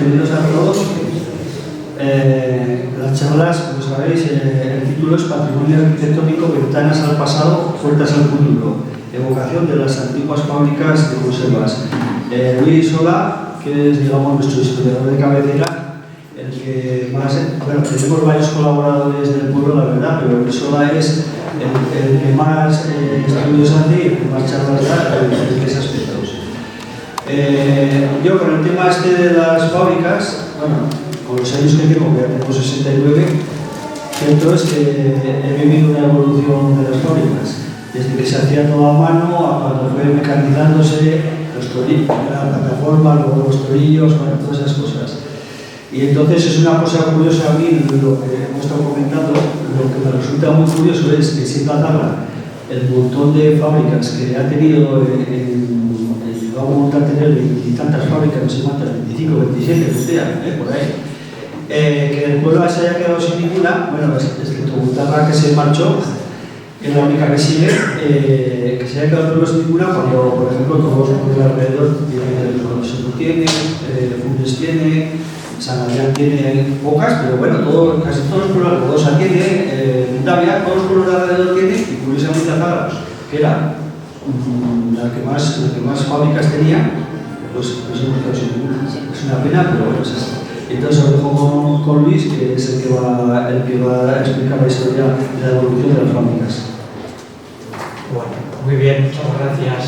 bienvenidos a todos. Las charlas, como sabéis, el título es Patrimonio arquitectónico, ventanas al pasado, puertas al futuro, evocación de las antiguas fábricas de conservas. Luis Sola, que es, digamos, nuestro historiador de cabecera, el que más, bueno, tenemos varios colaboradores del pueblo, la verdad, pero Luis Sola es el que más estudios hace y el que más charlas da en diferentes aspectos. Yo con el tema este de las fábricas, bueno, con los años que tengo, que ya tengo 69, cierto es que he vivido una evolución de las fábricas, desde que se hacía todo a mano a cuando fue mecanizándose, los torillos, la plataforma, luego los torillos, bueno, todas esas cosas. Y entonces es una cosa curiosa a mí, lo que hemos estado comentando, lo que me resulta muy curioso es que siendo Azagra el montón de fábricas que ha tenido vamos a montar tener 20 y tantas fábricas, no sé cuántas, 25, 27, que sea, por ahí. Que el pueblo se haya quedado sin ninguna, bueno, excepto Butarra, que se marchó, que es la única que sigue, que se haya quedado el pueblo sin ninguna cuando, por ejemplo, todos los pueblos de alrededor tienen, Conosoto tiene, Funes tiene, San Adrián tiene pocas, pero bueno, casi todos los pueblos, Rodosa tiene, Davia, todos los pueblos de alrededor tienen, y curiosamente Azagra, que era la que más fábricas tenía, pues hemos quedado sin ninguna. Es una pena, pero bueno, es así. Entonces os dejo con Luis, que es el que va a explicar la historia de la evolución de las fábricas. Bueno, muy bien, muchas gracias.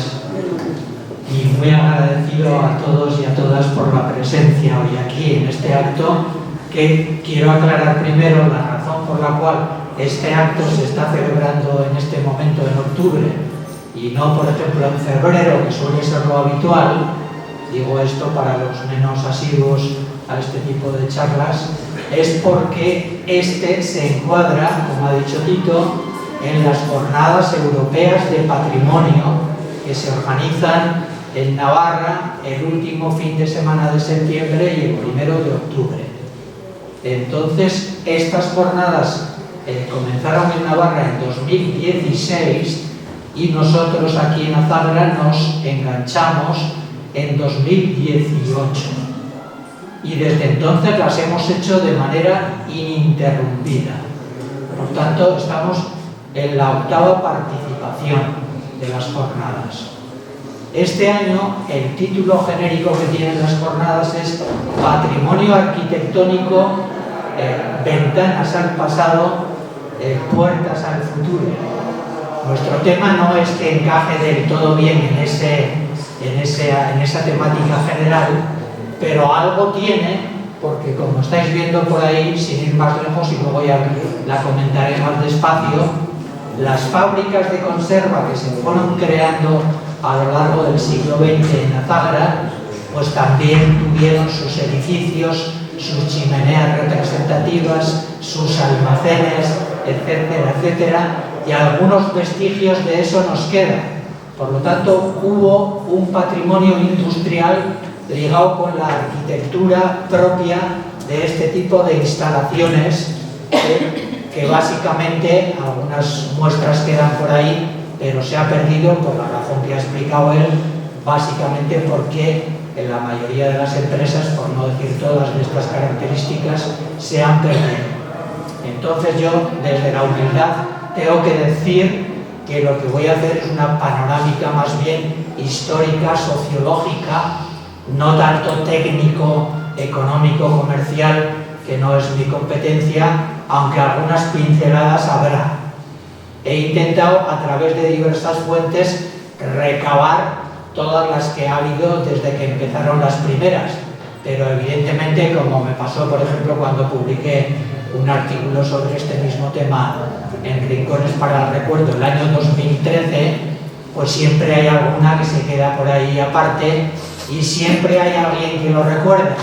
Y muy agradecido a todos y a todas por la presencia hoy aquí en este acto, que quiero aclarar primero la razón por la cual este acto se está celebrando en este momento en octubre y no, por ejemplo, en febrero, que suele ser lo habitual. Digo esto para los menos asiduos a este tipo de charlas, es porque este se encuadra, como ha dicho Tito, en las jornadas europeas de patrimonio que se organizan en Navarra el último fin de semana de septiembre y el 1 de octubre. Entonces, estas jornadas comenzaron en Navarra en 2016 y nosotros aquí en Azagra nos enganchamos en 2018. Y desde entonces las hemos hecho de manera ininterrumpida. Por tanto, estamos en la 8ª participación de las jornadas. Este año, el título genérico que tienen las jornadas es Patrimonio arquitectónico, ventanas al pasado, puertas al futuro. Nuestro tema no es que encaje del todo bien en esa temática general, pero algo tiene, porque como estáis viendo por ahí, sin ir más lejos, y luego ya la comentaré más despacio, las fábricas de conserva que se fueron creando a lo largo del siglo XX en Azagra, pues también tuvieron sus edificios, sus chimeneas representativas, sus almacenes, etcétera, etcétera, y algunos vestigios de eso nos quedan. Por lo tanto, hubo un patrimonio industrial ligado con la arquitectura propia de este tipo de instalaciones, que básicamente algunas muestras quedan por ahí, pero se ha perdido por la razón que ha explicado él, básicamente porque en la mayoría de las empresas, por no decir todas de estas características, se han perdido. Entonces yo, desde la humildad, tengo que decir que lo que voy a hacer es una panorámica más bien histórica, sociológica, no tanto técnico, económico, comercial, que no es mi competencia, aunque algunas pinceladas habrá. He intentado, a través de diversas fuentes, recabar todas las que ha habido desde que empezaron las primeras, pero evidentemente, como me pasó, por ejemplo, cuando publiqué un artículo sobre este mismo tema en Rincones para el Recuerdo el año 2013, pues siempre hay alguna que se queda por ahí aparte y siempre hay alguien que lo recuerda.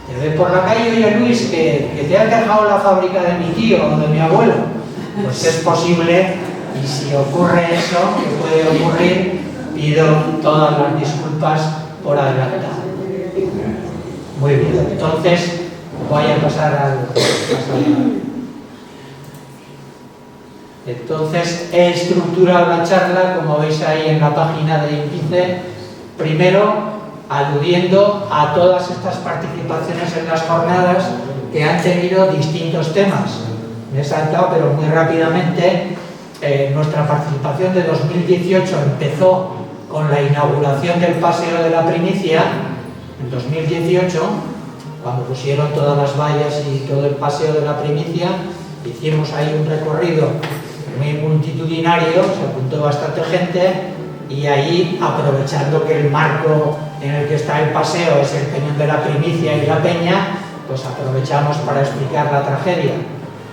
Te ve por la calle, oye Luis, que te ha dejado la fábrica de mi tío o de mi abuelo. Pues es posible, y si ocurre eso, que puede ocurrir, pido todas las disculpas por adelantado. Muy bien, entonces voy a pasar al... Entonces he estructurado la charla, como veis ahí en la página de índice, primero aludiendo a todas estas participaciones en las jornadas que han tenido distintos temas. Me he saltado, pero muy rápidamente. Nuestra participación de 2018 empezó con la inauguración del Paseo de la Primicia, en 2018, cuando pusieron todas las vallas y todo el Paseo de la Primicia. Hicimos ahí un recorrido muy multitudinario, se apuntó bastante gente, y ahí, aprovechando que el marco en el que está el paseo es el Peñón de la Primicia y la Peña, pues aprovechamos para explicar la tragedia.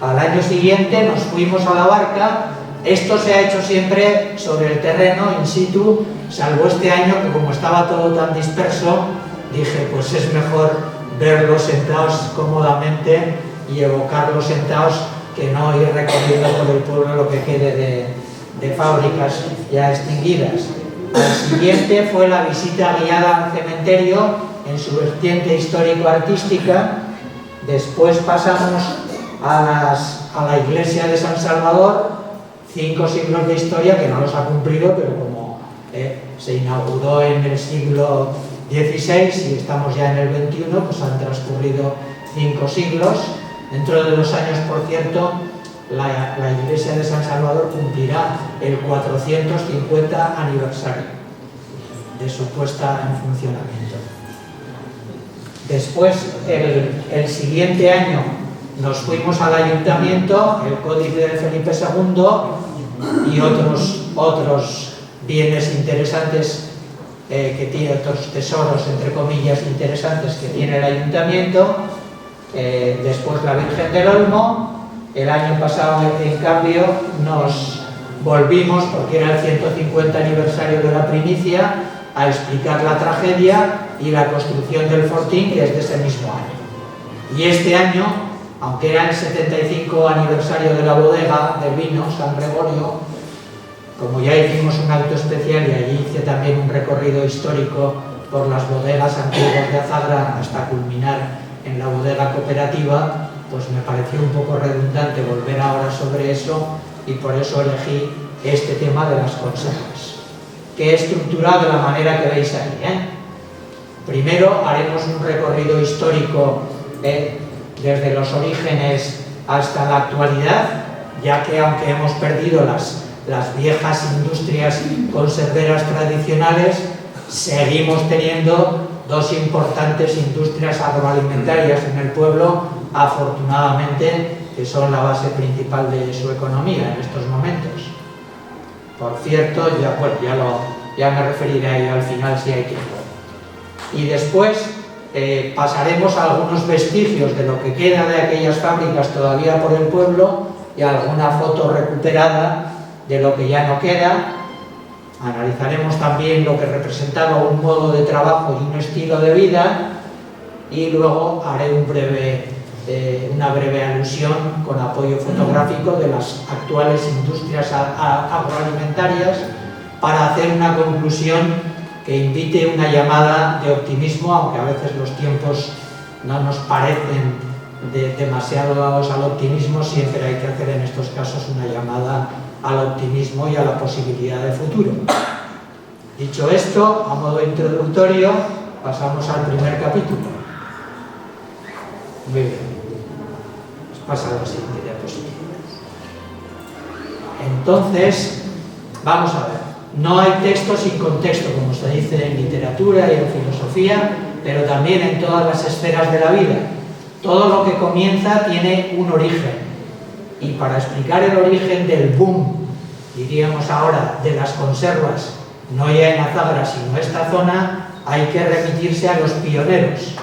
Al año siguiente nos fuimos a la barca. Esto se ha hecho siempre sobre el terreno, in situ, salvo este año que, como estaba todo tan disperso, dije, pues es mejor verlos sentados cómodamente y evocarlos sentados que no ir recorriendo por el pueblo lo que quede de fábricas ya extinguidas. El siguiente fue la visita guiada al cementerio en su vertiente histórico-artística. Después pasamos a la iglesia de San Salvador, 5 siglos de historia que no los ha cumplido, pero como se inauguró en el siglo XVI y estamos ya en el XXI, pues han transcurrido 5 siglos. Dentro de 2 años, por cierto, la iglesia de San Salvador cumplirá el 450 aniversario de su puesta en funcionamiento. Después, el siguiente año, nos fuimos al ayuntamiento, el Códice de Felipe II y otros bienes interesantes que tiene, otros tesoros, entre comillas, interesantes que tiene el ayuntamiento. Después la Virgen del Olmo. El año pasado, en cambio, nos volvimos, porque era el 150 aniversario de la Primicia, a explicar la tragedia y la construcción del fortín, que es de ese mismo año. Y este año, aunque era el 75 aniversario de la bodega del vino San Gregorio, como ya hicimos un acto especial y allí hice también un recorrido histórico por las bodegas antiguas de Azagra hasta culminar en la bodega cooperativa, pues me pareció un poco redundante volver ahora sobre eso, y por eso elegí este tema de las conservas, que he estructurado de la manera que veis ahí. Primero haremos un recorrido histórico desde los orígenes hasta la actualidad, ya que aunque hemos perdido las viejas industrias conserveras tradicionales, seguimos teniendo 2 importantes industrias agroalimentarias en el pueblo, afortunadamente, que son la base principal de su economía en estos momentos. Por cierto, ya me referiré a ello al final si hay tiempo. Y después pasaremos a algunos vestigios de lo que queda de aquellas fábricas todavía por el pueblo y alguna foto recuperada de lo que ya no queda. Analizaremos también lo que representaba un modo de trabajo y un estilo de vida, y luego haré una breve alusión con apoyo fotográfico de las actuales industrias agroalimentarias, para hacer una conclusión que invite una llamada de optimismo, aunque a veces los tiempos no nos parecen demasiado dados al optimismo. Siempre hay que hacer en estos casos una llamada al optimismo y a la posibilidad de futuro. Dicho esto, a modo introductorio, pasamos al primer capítulo. Muy bien. Pasa a la siguiente diapositiva. Entonces, vamos a ver. No hay texto sin contexto, como se dice en literatura y en filosofía, pero también en todas las esferas de la vida. Todo lo que comienza tiene un origen. Y para explicar el origen del boom, diríamos ahora, de las conservas, no ya en Azagra, sino esta zona, hay que remitirse a los pioneros.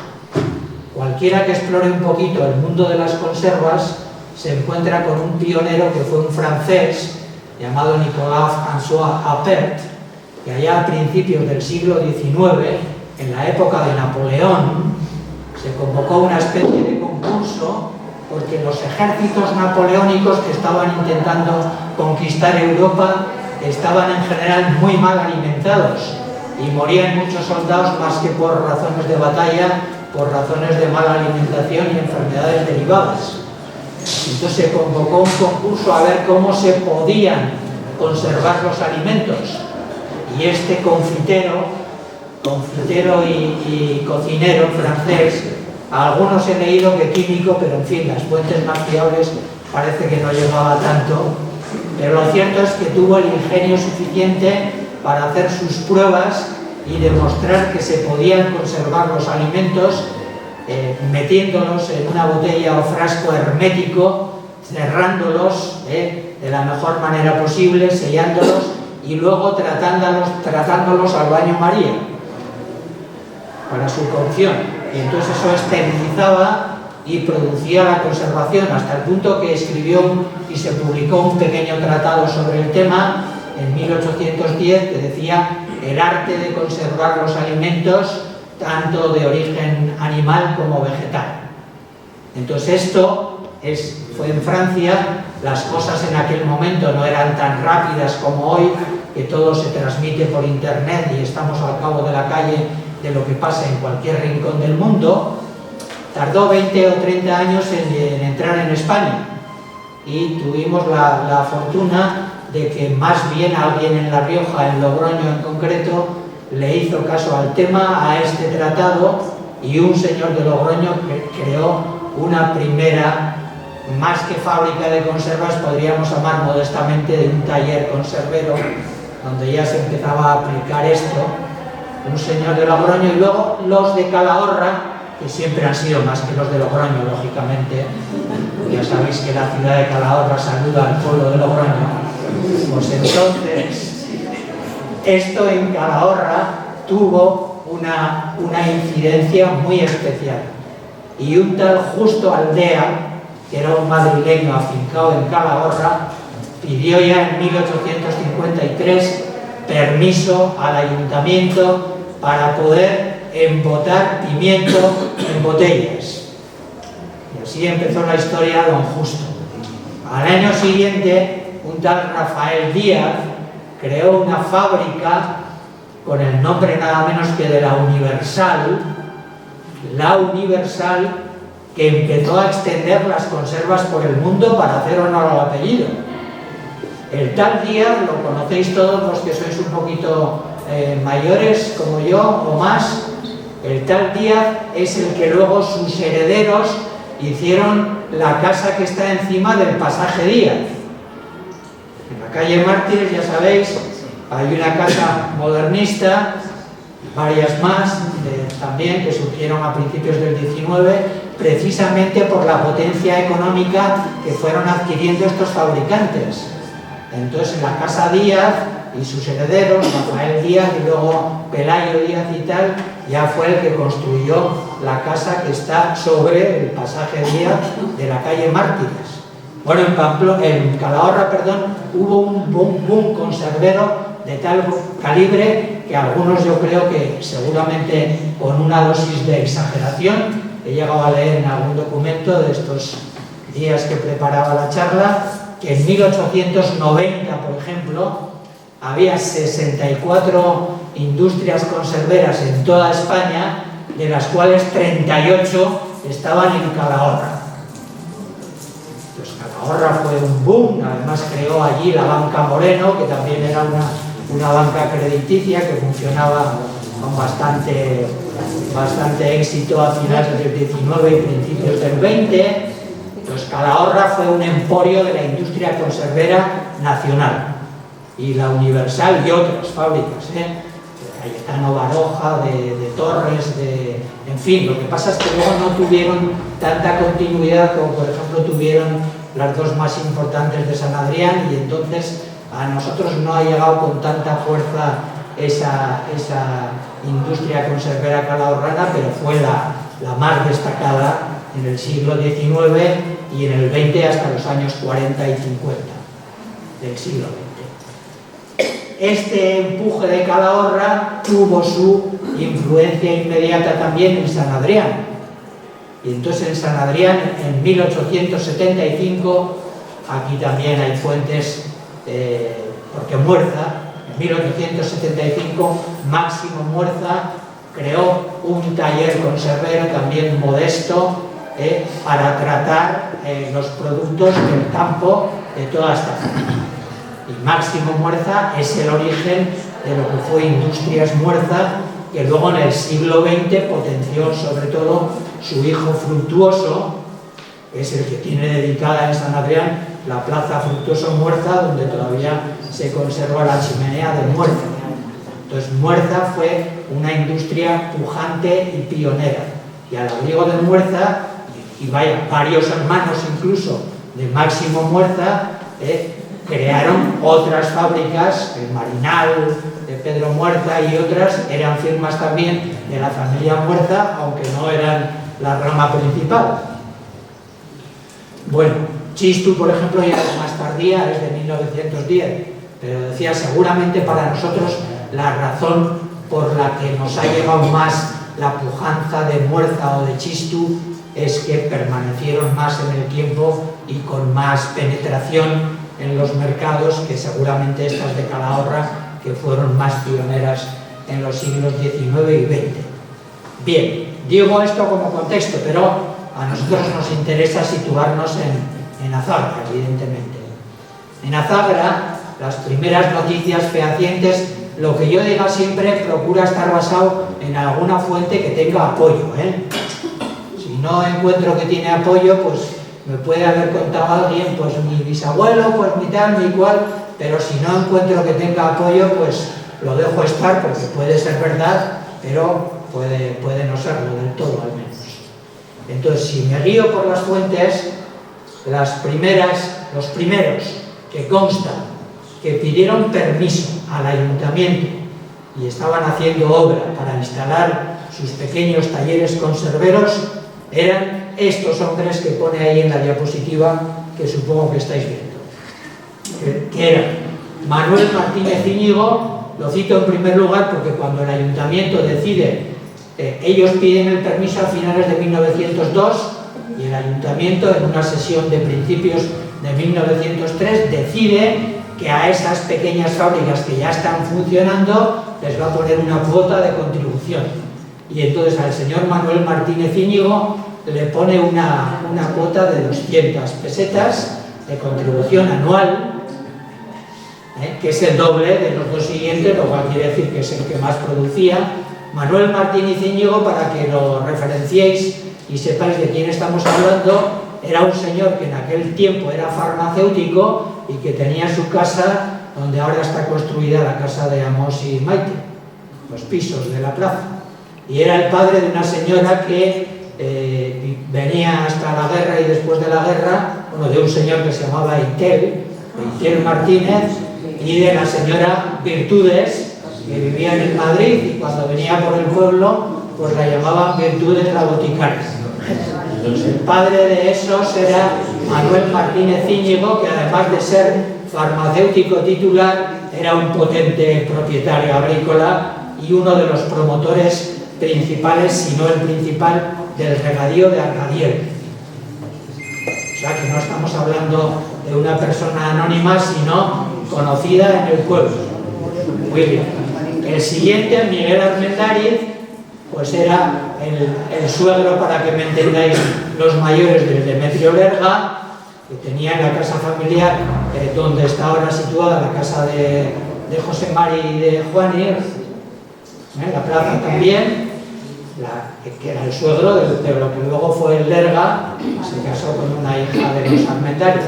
Cualquiera que explore un poquito el mundo de las conservas se encuentra con un pionero que fue un francés llamado Nicolas François Appert, que allá a principios del siglo XIX, en la época de Napoleón, se convocó una especie de concurso porque los ejércitos napoleónicos que estaban intentando conquistar Europa estaban en general muy mal alimentados y morían muchos soldados más que por razones de batalla, por razones de mala alimentación y enfermedades derivadas. Entonces se convocó un concurso a ver cómo se podían conservar los alimentos, y este confitero confitero y cocinero francés. A algunos he leído que químico, pero en fin, las fuentes más fiables parece que no llegaba tanto. Pero lo cierto es que tuvo el ingenio suficiente para hacer sus pruebas y demostrar que se podían conservar los alimentos metiéndolos en una botella o frasco hermético, cerrándolos de la mejor manera posible, sellándolos y luego tratándolos al baño María para su cocción. Y entonces eso esterilizaba y producía la conservación, hasta el punto que escribió y se publicó un pequeño tratado sobre el tema en 1810 que decía el arte de conservar los alimentos tanto de origen animal como vegetal. Entonces esto fue en Francia. Las cosas en aquel momento no eran tan rápidas como hoy, que todo se transmite por internet y estamos al cabo de la calle de lo que pasa en cualquier rincón del mundo. Tardó 20 o 30 años en entrar en España y tuvimos la fortuna de que más bien alguien en La Rioja, en Logroño en concreto, le hizo caso al tema, a este tratado, y un señor de Logroño creó una primera, más que fábrica de conservas, podríamos llamar modestamente de un taller conservero, donde ya se empezaba a aplicar esto, un señor de Logroño. Y luego los de Calahorra, que siempre han sido más que los de Logroño, lógicamente. Ya sabéis que la ciudad de Calahorra saluda al pueblo de Logroño. Pues entonces, esto en Calahorra tuvo una incidencia muy especial. Y un tal Justo Aldea, que era un madrileño afincado en Calahorra, pidió ya en 1853 permiso al ayuntamiento para poder embotar pimiento en botellas. Y así empezó la historia de don Justo. Al año siguiente, un tal Rafael Díaz creó una fábrica con el nombre nada menos que de La Universal, que empezó a extender las conservas por el mundo para hacer honor al apellido. El tal Díaz, lo conocéis todos los que sois un poquito mayores como yo o más. El tal Díaz es el que luego sus herederos hicieron la casa que está encima del Pasaje Díaz. En la calle Mártires, ya sabéis, hay una casa modernista, varias más también que surgieron a principios del 19, precisamente por la potencia económica que fueron adquiriendo estos fabricantes. Entonces la casa Díaz y sus herederos, Rafael Díaz y luego Pelayo Díaz y tal, ya fue el que construyó la casa que está sobre el Pasaje Díaz de la calle Mártires. Bueno, en Calahorra, hubo un boom conservero de tal calibre que algunos, yo creo que seguramente con una dosis de exageración, he llegado a leer en algún documento de estos días que preparaba la charla, que en 1890, por ejemplo, había 64 industrias conserveras en toda España, de las cuales 38 estaban en Calahorra. Pues Calahorra fue un boom. Además creó allí la Banca Moreno, que también era una banca crediticia que funcionaba con bastante éxito a finales del 19 y principios del 20. Pues Calahorra fue un emporio de la industria conservera nacional, y La Universal y otras fábricas, de Cayetano Baroja, de Torres, en fin. Lo que pasa es que luego no tuvieron tanta continuidad como por ejemplo tuvieron las dos más importantes de San Adrián, y entonces a nosotros no ha llegado con tanta fuerza esa industria conservera calahorrana, pero fue la más destacada en el siglo XIX y en el XX hasta los años 40 y 50 del siglo XX. Este empuje de Calahorra tuvo su influencia inmediata también en San Adrián. Y entonces en San Adrián, en 1875, aquí también hay fuentes, porque Muerza, en 1875, Máximo Muerza creó un taller conservero también modesto para tratar los productos del campo de toda esta zona. Y Máximo Muerza es el origen de lo que fue Industrias Muerza, que luego en el siglo XX potenció sobre todo su hijo Fructuoso, que es el que tiene dedicada en San Adrián la Plaza Fructuoso Muerza, donde todavía se conserva la chimenea de Muerza. Entonces Muerza fue una industria pujante y pionera, y al abrigo de Muerza, y vaya, varios hermanos incluso de Máximo Muerza, crearon otras fábricas, el Marinal, de Pedro Muerza y otras, eran firmas también de la familia Muerza, aunque no eran la rama principal. Bueno, Txistu, por ejemplo, ya es más tardía, es de 1910, pero decía, seguramente para nosotros la razón por la que nos ha llegado más la pujanza de Muerza o de Txistu es que permanecieron más en el tiempo y con más penetración en los mercados que seguramente estas de Calahorra, que fueron más pioneras en los siglos XIX y XX. Bien, digo esto como contexto, pero a nosotros nos interesa situarnos en Azagra, evidentemente. En Azagra, las primeras noticias fehacientes, lo que yo diga siempre procura estar basado en alguna fuente que tenga apoyo, Si no encuentro que tiene apoyo, pues me puede haber contado alguien, pues mi bisabuelo, pues mi tal, mi cual, pero si no encuentro que tenga apoyo, pues lo dejo estar, porque puede ser verdad, pero puede no serlo del todo al menos. Entonces, si me guío por las fuentes, los primeros que constan que pidieron permiso al ayuntamiento y estaban haciendo obra para instalar sus pequeños talleres conserveros, eran estos hombres que pone ahí en la diapositiva, que supongo que estáis viendo, que eran Manuel Martínez Íñigo. Lo cito en primer lugar porque cuando el ayuntamiento decide, ellos piden el permiso a finales de 1902 y el ayuntamiento, en una sesión de principios de 1903, decide que a esas pequeñas fábricas que ya están funcionando les va a poner una cuota de contribución. Y entonces al señor Manuel Martínez Íñigo le pone una cuota de 200 pesetas de contribución anual, que es el doble de los dos siguientes, lo cual quiere decir que es el que más producía. Manuel Martínez Íñigo, para que lo referenciéis y sepáis de quién estamos hablando, era un señor que en aquel tiempo era farmacéutico y que tenía su casa donde ahora está construida la casa de Amos y Maite, los pisos de la plaza. Y era el padre de una señora que venía hasta la guerra y después de la guerra, bueno, de un señor que se llamaba Itel Martínez, y de la señora Virtudes, que vivía en Madrid, y cuando venía por el pueblo, pues la llamaban Virtudes la boticaria. El padre de esos era Manuel Martínez Íñigo, que además de ser farmacéutico titular, era un potente propietario agrícola y uno de los promotores principales, si no el principal, del regadío de Arcadiel. O sea que no estamos hablando de una persona anónima, sino conocida en el pueblo. Muy bien. El siguiente, Miguel Armendáriz, pues era el suegro, para que me entendáis, los mayores del Demetrio Lerga, que tenía en la casa familiar, donde está ahora situada la casa de José Mari y de Juani, la plaza también, que era el suegro de lo que luego fue el Lerga, se casó con una hija de los Armendáriz,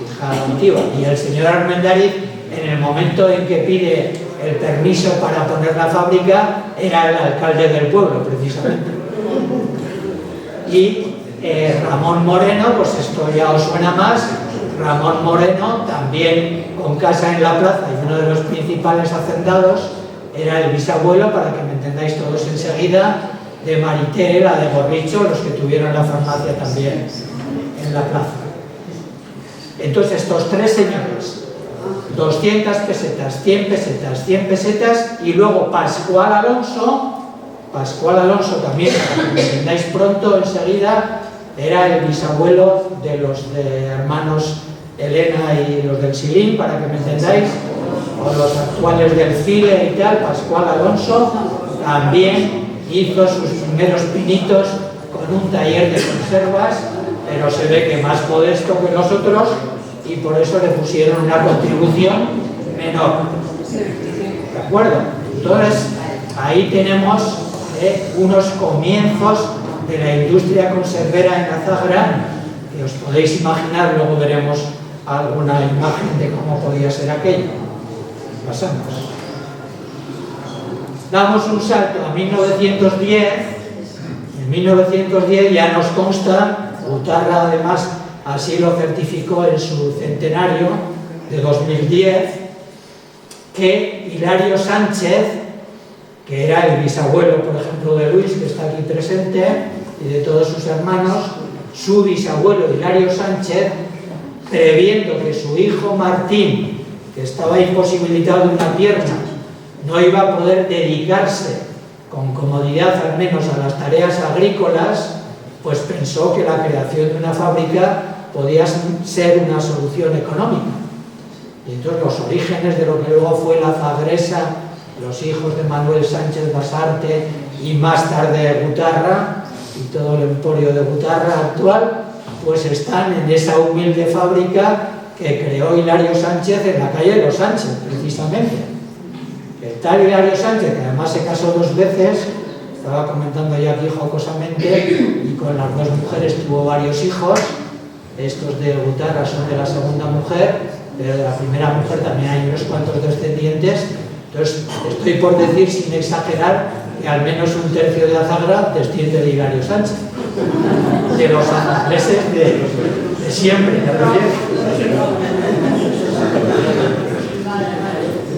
hija adoptiva. Y el señor Armendáriz, en el momento en que pide el permiso para poner la fábrica, era el alcalde del pueblo, precisamente. Y Ramón Moreno, pues esto ya os suena más, Ramón Moreno, también con casa en la plaza y uno de los principales hacendados, era el bisabuelo, para que me entendáis todos enseguida, de Maritere, la de Gorricho, los que tuvieron la farmacia también en la plaza. Entonces estos tres señores, 200 pesetas, 100 pesetas, 100 pesetas, y luego Pascual Alonso también, para que me entendáis pronto enseguida, era el bisabuelo de los de hermanos Elena y los del Silín, para que me entendáis, o los actuales del Cile y tal. Pascual Alonso también hizo sus primeros pinitos con un taller de conservas, pero se ve que más modesto que nosotros, y por eso le pusieron una contribución menor. ¿De acuerdo? Entonces, ahí tenemos unos comienzos de la industria conservera en Azagra, que os podéis imaginar, luego veremos alguna imagen de cómo podía ser aquello. Pasamos. Damos un salto a 1910. En 1910 ya nos consta, Gutarra además así lo certificó en su centenario de 2010, que Hilario Sánchez, que era el bisabuelo, por ejemplo, de Luis, que está aquí presente, y de todos sus hermanos, su bisabuelo Hilario Sánchez, previendo que su hijo Martín, que estaba imposibilitado de una pierna, no iba a poder dedicarse con comodidad al menos a las tareas agrícolas, pues pensó que la creación de una fábrica podía ser una solución económica. Y entonces los orígenes de lo que luego fue la Zagresa, los hijos de Manuel Sánchez Basarte y más tarde Gutarra y todo el emporio de Gutarra actual, pues están en esa humilde fábrica que creó Hilario Sánchez en la calle de los Sánchez, precisamente. El tal Hilario Sánchez, que además se casó 2 veces, estaba comentando yo aquí jocosamente, y con las 2 mujeres tuvo varios hijos. Estos de Gutarra son de la segunda mujer, pero de la primera mujer también hay unos cuantos descendientes. Entonces, estoy por decir, sin exagerar, que al menos 1/3 de Azagra desciende de Hilario Sánchez, de los angleses de siempre, ¿me refiero?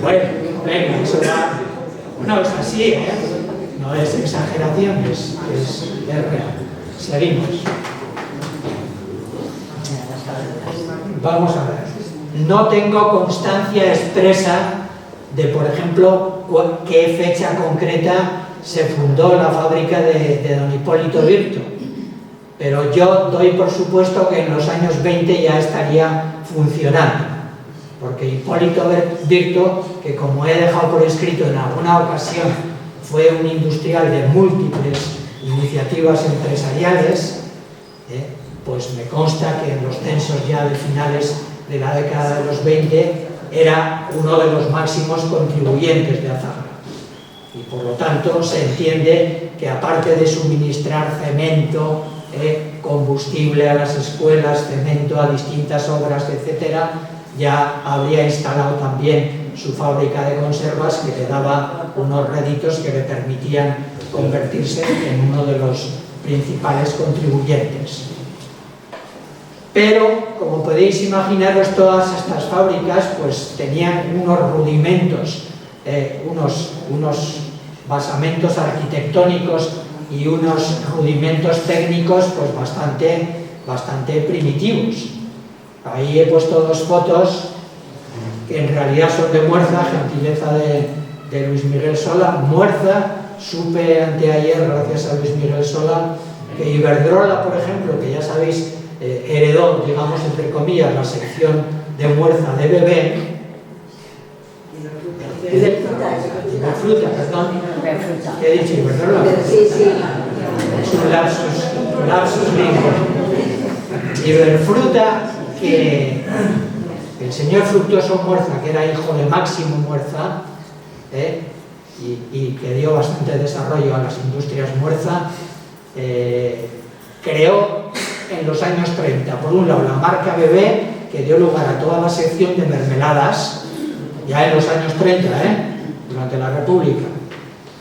Bueno, venga, eso va. Bueno, es así, ¿eh? No es exageración, es real. Seguimos. Vamos a ver. No tengo constancia expresa de, por ejemplo, qué fecha concreta se fundó la fábrica de don Hipólito Virto, pero yo doy por supuesto que en los años 20 ya estaría funcionando, porque Hipólito Virto, que como he dejado por escrito en alguna ocasión, fue un industrial de múltiples iniciativas empresariales, pues me consta que en los censos ya de finales de la década de los 20 era uno de los máximos contribuyentes de Azagra. Y por lo tanto se entiende que aparte de suministrar cemento, combustible a las escuelas, cemento a distintas obras, etcétera, ya habría instalado también su fábrica de conservas, que le daba unos réditos que le permitían convertirse en uno de los principales contribuyentes. Pero, como podéis imaginaros, todas estas fábricas pues tenían unos rudimentos, unos basamentos arquitectónicos y unos rudimentos técnicos pues bastante primitivos. Ahí he puesto 2 fotos que en realidad son de Muerza, gentileza de Luis Miguel Sola. Muerza, supe anteayer, gracias a Luis Miguel Sola, que Iberdrola, por ejemplo, que ya sabéis, heredó, digamos, entre comillas, la sección de Muerza de bebé, de fruta, perdón. ¿Qué he dicho? ¿Iberdrola? Sí, sí. Es un lapsus lingüe. Iberfruta, que el señor Fructuoso Muerza, que era hijo de Máximo Muerza, y que dio bastante desarrollo a las industrias Muerza, creó en los años 30, por un lado, la marca Bebé, que dio lugar a toda la sección de mermeladas, ya en los años 30, durante la República,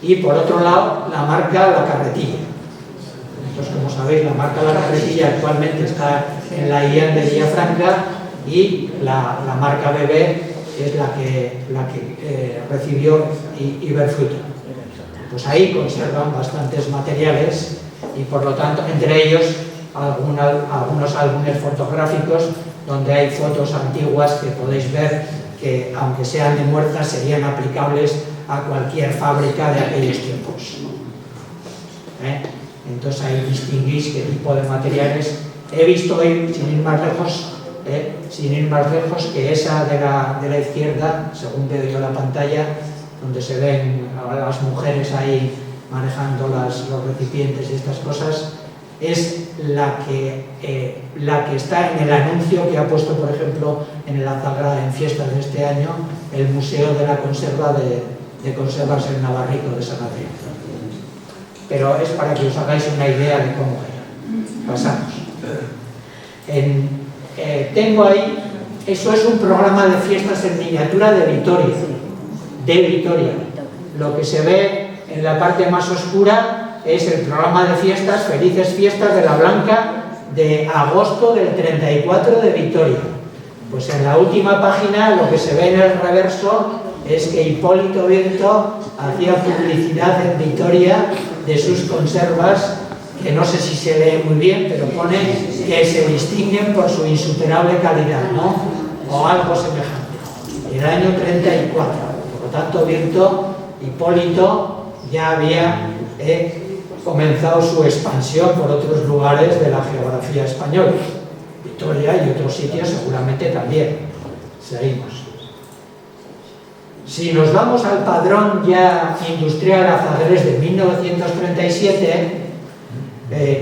y por otro lado, la marca La Carretilla. Entonces, como sabéis, la marca La Carretilla actualmente está en la IAN de Villafranca, y la marca Bebé es la que recibió Iberfruta. Pues ahí conservan bastantes materiales, y por lo tanto, entre ellos, algunos álbumes fotográficos donde hay fotos antiguas que podéis ver que, aunque sean de Muerza, serían aplicables a cualquier fábrica de aquellos tiempos. Entonces ahí distinguís qué tipo de materiales. He visto hoy, sin ir más lejos, que esa de la izquierda, según veo yo la pantalla, donde se ven a las mujeres ahí manejando los recipientes y estas cosas, es la que está en el anuncio que ha puesto, por ejemplo, en el Azagra en fiestas de este año, el Museo de la Conserva de conservas el Navarrico de San Adrián. Pero es para que os hagáis una idea de cómo era. Pasamos. Tengo ahí, eso es un programa de fiestas en miniatura de Vitoria. Lo que se ve en la parte más oscura es el programa de fiestas, Felices Fiestas de la Blanca, de agosto del 34 de Vitoria. Pues en la última página lo que se ve en el reverso es que Hipólito Virto hacía publicidad en Vitoria de sus conservas, que no sé si se lee muy bien, pero pone que se distinguen por su insuperable calidad, ¿no? O algo semejante. El año 34. Por lo tanto, Virto, Hipólito, ya había comenzado su expansión por otros lugares de la geografía española. Vitoria y otros sitios seguramente también. Seguimos. Si nos vamos al padrón ya industrial Azagres de 1937,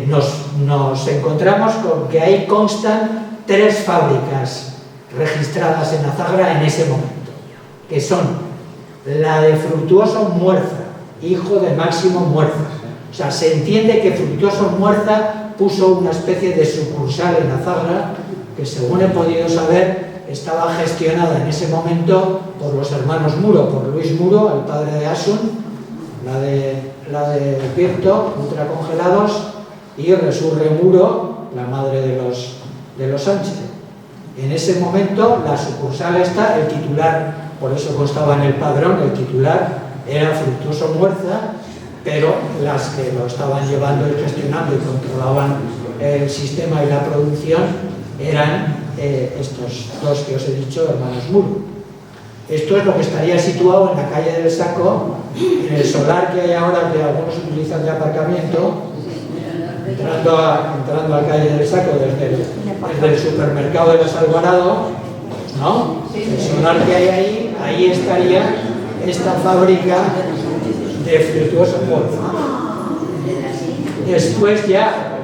nos encontramos con que ahí constan 3 fábricas registradas en Azagra en ese momento, que son la de Fructuoso Muerza, hijo de Máximo Muerza. O sea, se entiende que Fructuoso Muerza puso una especie de sucursal en Azagra, que según he podido saber, estaba gestionada en ese momento por los hermanos Muro, por Luis Muro, el padre de Asun, la de Virto, ultracongelados, y Resurre Muro, la madre de los Sánchez. En ese momento, la sucursal esta, el titular, por eso constaba en el padrón, el titular era Fructuoso Muerza, pero las que lo estaban llevando y gestionando y controlaban el sistema y la producción eran estos 2 que os he dicho, hermanos Muro. Esto es lo que estaría situado en la calle del Saco, en el solar que hay ahora, que algunos utilizan de aparcamiento, entrando a la calle del Saco desde el supermercado de los Alvarado, ¿no? El solar que hay ahí estaría esta fábrica de Fructuoso Muerza. Después ya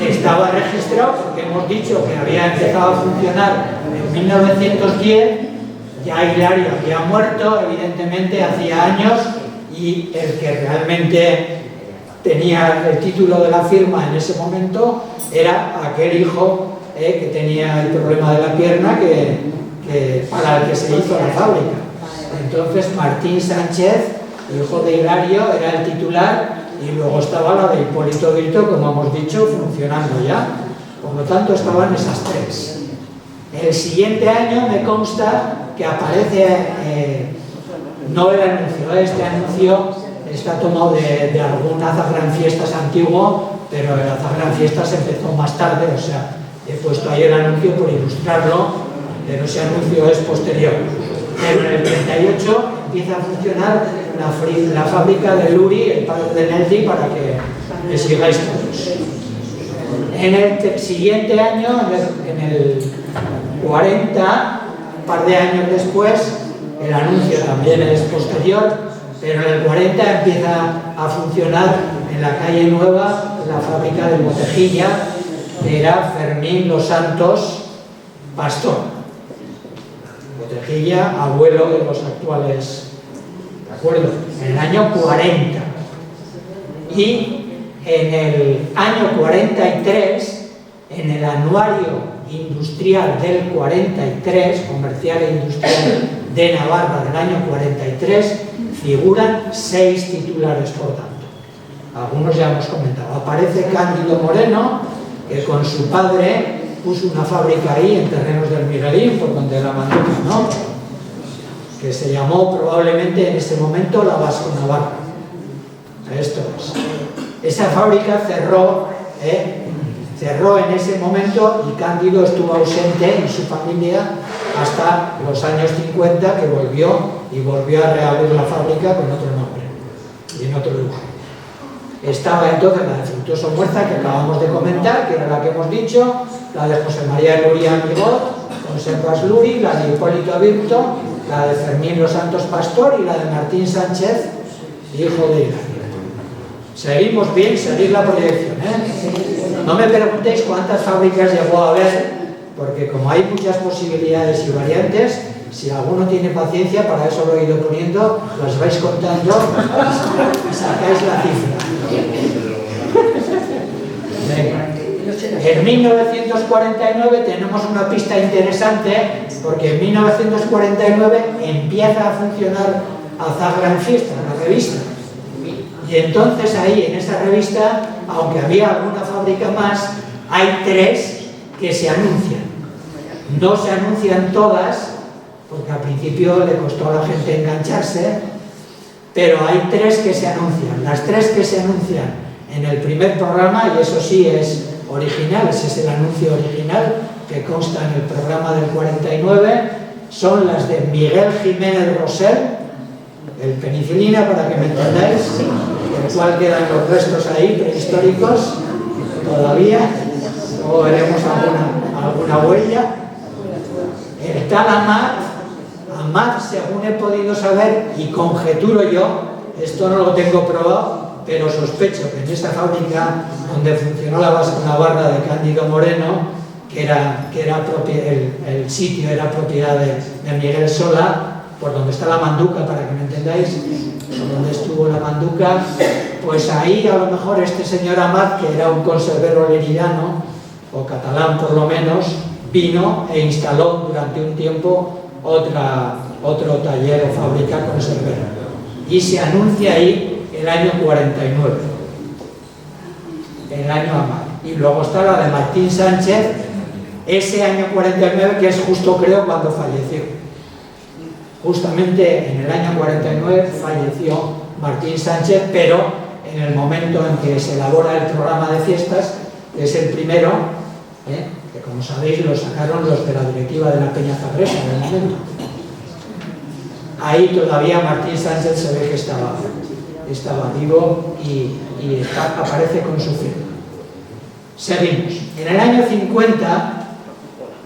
estaba registrado, porque hemos dicho que había empezado a funcionar en 1910, ya Hilario había muerto, evidentemente, hacía años, y el que realmente tenía el título de la firma en ese momento era aquel hijo que tenía el problema de la pierna para el que se hizo la fábrica. Entonces Martín Sánchez, hijo de Hilario, era el titular, y luego estaba la de Hipólito Virto, como hemos dicho, funcionando ya. Por lo tanto, estaban esas 3. El siguiente año me consta que aparece, no el anuncio, este anuncio está tomado de algún Azagran Fiestas antiguo, pero el Azagran Fiestas empezó más tarde, o sea, he puesto ahí el anuncio por ilustrarlo, pero ese anuncio es posterior. Pero en el 38 empieza a funcionar la fábrica de Luri, el padre de Neldi, para que me sigáis todos. En el siguiente año, en el 40, un par de años después, el anuncio también es posterior, pero en el 40 empieza a funcionar en la calle Nueva la fábrica de Botejilla, que era Fermín Los Santos Pastor. Botejilla, abuelo de los actuales, ¿de acuerdo? En el año 40. Y en el año 43, en el anuario industrial del 43, comercial e industrial de Navarra del año 43, figuran 6 titulares, por tanto. Algunos ya hemos comentado. Aparece Cándido Moreno, que con su padre puso una fábrica ahí en terrenos del Miguelín, por donde la Manduca, ¿no? Que se llamó probablemente en ese momento la Vasco Navarra. Esto es. Esa fábrica cerró en ese momento, y Cándido estuvo ausente y su familia hasta los años 50, que volvió a reabrir la fábrica con otro nombre y en otro lugar. Estaba entonces la de Fructuoso Muerza, que acabamos de comentar, que era la que hemos dicho, la de José María Luria Amigot, Conservas Luri, la de Hipólito Virto, la de Fermín Los Santos Pastor y la de Martín Sánchez, hijo de Hilario. Seguimos bien, seguid la proyección, ¿eh? No me preguntéis cuántas fábricas llegó a haber, porque como hay muchas posibilidades y variantes, Si alguno tiene paciencia, para eso lo he ido poniendo, las vais contando y sacáis la cifra. Venga. En 1949 tenemos una pista interesante, porque en 1949 empieza a funcionar Azagra en Fiestas, la revista. Y entonces ahí, en esa revista, aunque había alguna fábrica más, hay 3 que se anuncian. No se anuncian todas, porque al principio le costó a la gente engancharse, pero hay 3 que se anuncian. Las 3 que se anuncian en el primer programa, y eso sí es original, ese es el anuncio original que consta en el programa del 49, son las de Miguel Jiménez Rosell, el penicilina, para que me entendáis, el cual quedan los restos ahí prehistóricos todavía, o veremos alguna huella. El tal Amat, según he podido saber y conjeturo yo, esto no lo tengo probado, pero sospecho que en esa fábrica donde funcionó la barra de Cándido Moreno, que era el sitio era propiedad de Miguel Sola, por donde está la Manduca, para que me entendáis, por donde estuvo la Manduca, pues ahí a lo mejor este señor Amat, que era un conservero leridano, o catalán por lo menos, vino e instaló durante un tiempo otro taller o fábrica conservera. Y se anuncia ahí el año 49, el año Amat. Y luego está la de Martín Sánchez, ese año 49, que es justo, creo, cuando falleció. Justamente en el año 49 falleció Martín Sánchez, pero en el momento en que se elabora el programa de fiestas, que es el primero, que como sabéis lo sacaron los de la directiva de la Peña Zagresa en el momento. Ahí todavía Martín Sánchez se ve que estaba vivo y aparece con su firma. Seguimos. En el año 50,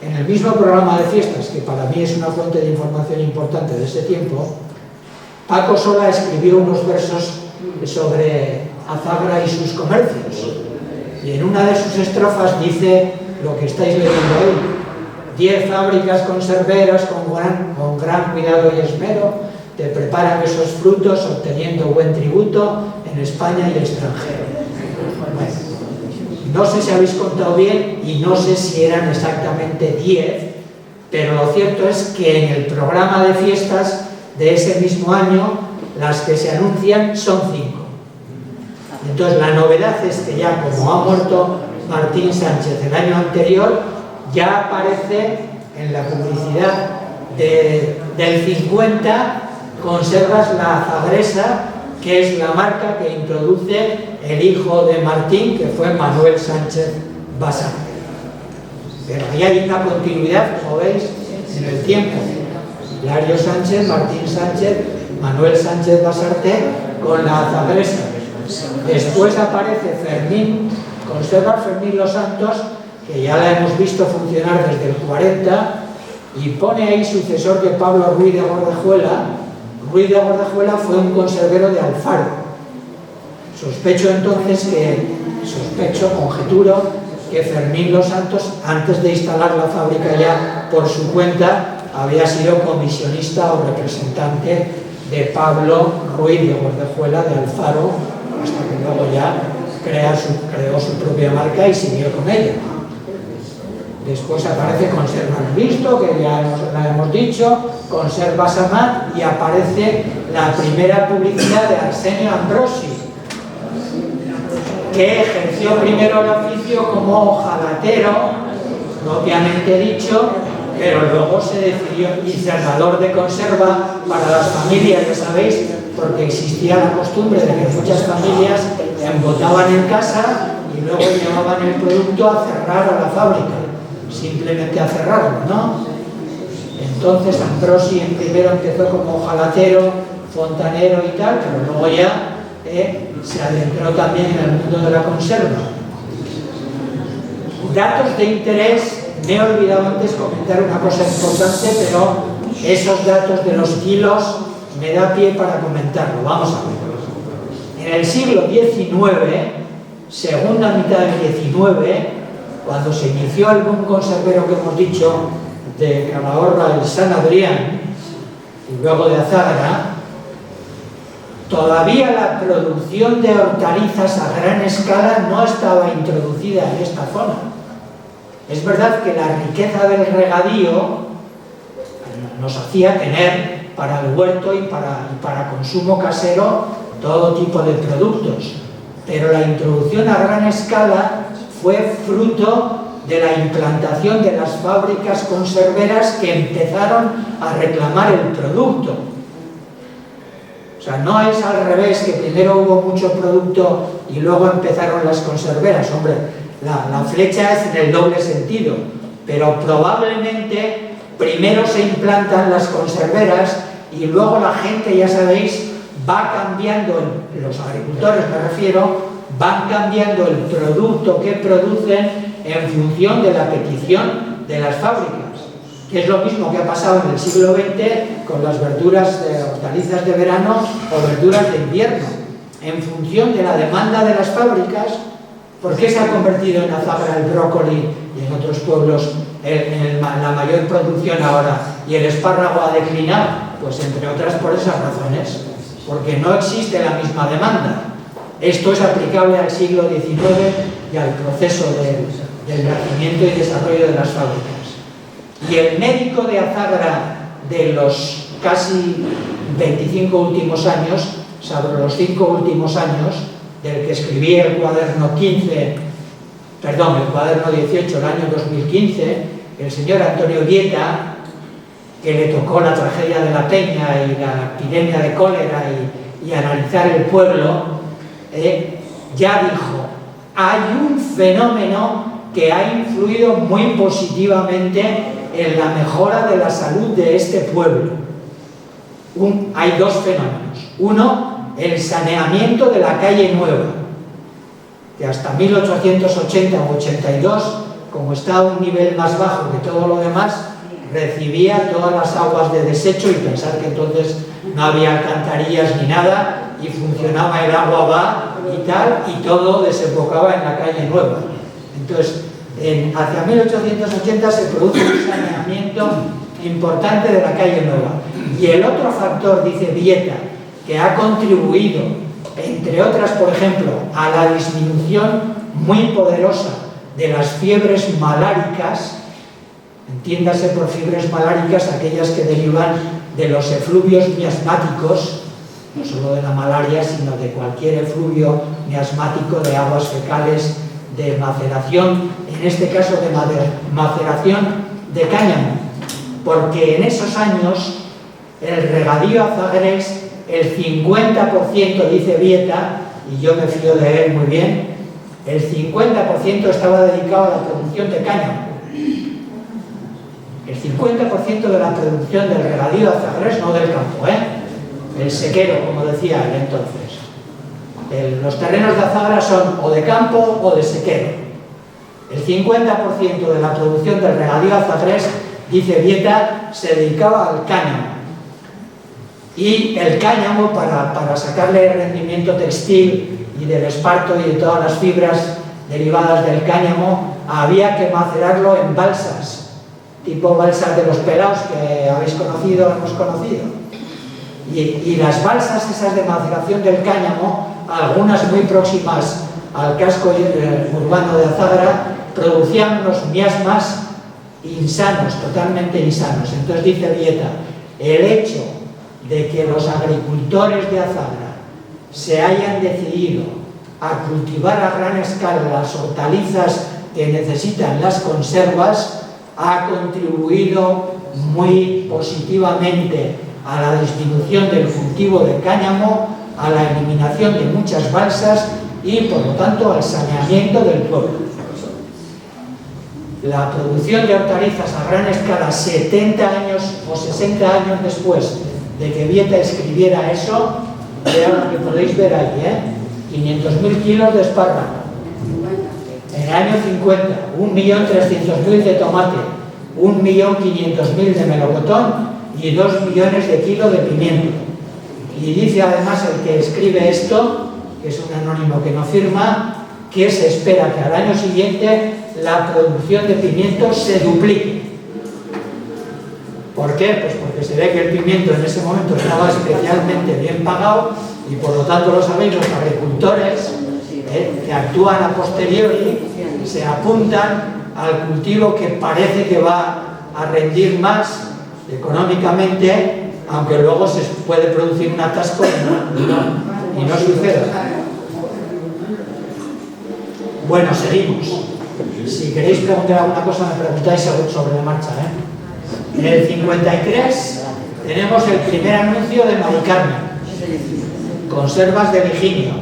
en el mismo programa de fiestas, que para mí es una fuente de información importante de ese tiempo, Paco Sola escribió unos versos sobre Azagra y sus comercios. Y en una de sus estrofas dice lo que estáis leyendo ahí: 10 fábricas conserveras con gran cuidado y esmero te preparan esos frutos obteniendo buen tributo en España y el extranjero. Bueno, no sé si habéis contado bien y no sé si eran exactamente 10, pero lo cierto es que en el programa de fiestas de ese mismo año las que se anuncian son 5. Entonces la novedad es que ya como ha muerto Martín Sánchez el año anterior, ya aparece en la publicidad del 50, conservas la Zagresa, que es la marca que introduce el hijo de Martín, que fue Manuel Sánchez Basarte. Pero ahí hay una continuidad, como veis, en el tiempo. Hilario Sánchez, Martín Sánchez, Manuel Sánchez Basarte con la Zagresa. Después aparece Fermín, conserva Fermín Los Santos, que ya la hemos visto funcionar desde el 40, y pone ahí sucesor de Pablo Ruiz de Gordejuela. Ruiz de Gordejuela fue un conservero de Alfaro. Conjeturo, que Fermín Los Santos, antes de instalar la fábrica ya por su cuenta, había sido comisionista o representante de Pablo Ruiz de Gordejuela de Alfaro, hasta que luego ya creó su propia marca y siguió con ella. Después aparece Conservas Visto, que ya la hemos dicho, Conservas Amat, y aparece la primera publicidad de Arsenio Ambrosi, que ejerció primero el oficio como hojalatero, propiamente dicho, pero luego se decidió, y cerrador de conserva para las familias, ya sabéis, porque existía la costumbre de que muchas familias embotaban en casa y luego llevaban el producto a cerrar a la fábrica, simplemente a cerrarlo, ¿no? Entonces Ambrosi primero empezó como hojalatero, fontanero y tal, pero luego ya se adentró también en el mundo de la conserva. Datos de interés. Me he olvidado antes comentar una cosa importante, pero esos datos de los kilos me da pie para comentarlo. Vamos a ver. En el siglo XIX, segunda mitad del XIX, cuando se inició el boom conservero que hemos dicho, de Calahorra y San Adrián, y luego de Azágara, todavía la producción de hortalizas a gran escala no estaba introducida en esta zona. Es verdad que la riqueza del regadío nos hacía tener para el huerto y para consumo casero todo tipo de productos, pero la introducción a gran escala fue fruto de la implantación de las fábricas conserveras que empezaron a reclamar el producto. O sea, no es al revés, que primero hubo mucho producto y luego empezaron las conserveras. Hombre, la flecha es en el doble sentido, pero probablemente primero se implantan las conserveras y luego la gente, ya sabéis, va cambiando, los agricultores me refiero, van cambiando el producto que producen en función de la petición de las fábricas, que es lo mismo que ha pasado en el siglo XX con las verduras, hortalizas de verano o verduras de invierno. En función de la demanda de las fábricas, ¿por qué se ha convertido en Azágara el brócoli y en otros pueblos en la mayor producción ahora y el espárrago ha declinado? Pues entre otras por esas razones, porque no existe la misma demanda. Esto es aplicable al siglo XIX y al proceso del nacimiento y desarrollo de las fábricas. Y el médico de Azágara de los casi 25 últimos años, sobre los 5 últimos años, del que escribí el cuaderno 18, el año 2015, el señor Antonio Vieta, que le tocó la tragedia de la Peña y la epidemia de cólera y analizar el pueblo, ya dijo, hay un fenómeno que ha influido muy positivamente en la mejora de la salud de este pueblo. Hay dos fenómenos. Uno, el saneamiento de la calle Nueva, que hasta 1880 o 82, como está a un nivel más bajo que todo lo demás, recibía todas las aguas de desecho, y pensar que entonces no había alcantarillas ni nada y funcionaba el agua va y tal, y todo desembocaba en la calle Nueva. Entonces, hacia 1880 se produce un saneamiento importante de la calle Nueva. Y el otro factor, dice Vieta, que ha contribuido, entre otras, por ejemplo, a la disminución muy poderosa de las fiebres maláricas. Entiéndase por fiebres maláricas aquellas que derivan de los efluvios miasmáticos, no solo de la malaria, sino de cualquier efluvio miasmático de aguas fecales, de maceración, en este caso de maceración de cáñamo, porque en esos años el regadío azagrés, el 50%, dice Vieta, y yo me fío de él muy bien, el 50% estaba dedicado a la producción de cáñamo. El 50% de la producción del regadío azagrés, no del campo, el sequero, como decía él entonces. Los terrenos de Azágara son o de campo o de sequero. El 50% de la producción del regadío azagrés, dice Vieta, se dedicaba al cáñamo. Y el cáñamo, para sacarle rendimiento textil y del esparto y de todas las fibras derivadas del cáñamo, había que macerarlo en balsas, tipo balsas de los pelaos que habéis conocido, hemos conocido. Y las balsas esas de maceración del cáñamo, algunas muy próximas al casco urbano de Azágara, producían unos miasmas insanos, totalmente insanos. Entonces dice Vieta, el hecho de que los agricultores de Azágara se hayan decidido a cultivar a gran escala las hortalizas que necesitan las conservas ha contribuido muy positivamente a la disminución del cultivo de cáñamo, a la eliminación de muchas balsas y, por lo tanto, al saneamiento del pueblo. La producción de hortalizas a gran escala, 70 años o 60 años después de que Vieta escribiera eso, vean lo que podéis ver ahí, 500.000 kilos de espárrago. En el año 50, 1.300.000 de tomate, 1.500.000 de melocotón y 2 millones de kilos de pimiento. Y dice además el que escribe esto, que es un anónimo que no firma, que se espera que al año siguiente la producción de pimiento se duplique. ¿Por qué? Pues porque se ve que el pimiento en ese momento estaba especialmente bien pagado y por lo tanto lo sabéis los agricultores que actúan a posteriori se apuntan al cultivo que parece que va a rendir más económicamente, aunque luego se puede producir un atasco y no suceda. Bueno, seguimos. Si queréis preguntar alguna cosa me preguntáis sobre la marcha, ¿eh? En el 53 tenemos el primer anuncio de Mari Carmen. Conservas de Virginio.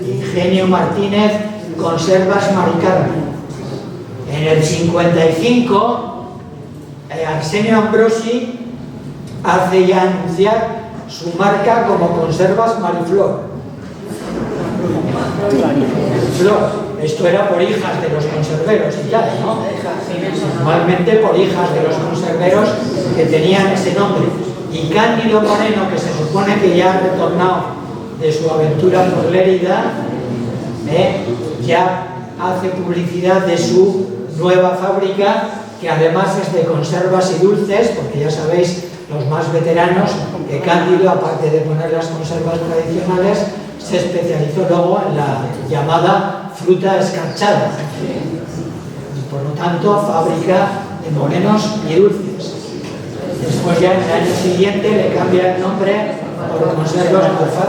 Ingenio Martínez, Conservas Mari Carmen. En el 55, Arsenio Ambrosi hace ya anunciar su marca como Conservas Mariflor. Flor. Esto era por hijas de los conserveros y tal, ¿no? Normalmente por hijas de los conserveros que tenían ese nombre. Y Cándido Moreno, que se supone que ya ha retornado de su aventura por Lérida, ya hace publicidad de su nueva fábrica, que además es de conservas y dulces, porque ya sabéis, los más veteranos, que Cándido, aparte de poner las conservas tradicionales, se especializó luego en la llamada fruta escarchada. Y por lo tanto, fábrica de morenos y dulces. Después ya en el año siguiente le cambia el nombre por Conservas Malfaz.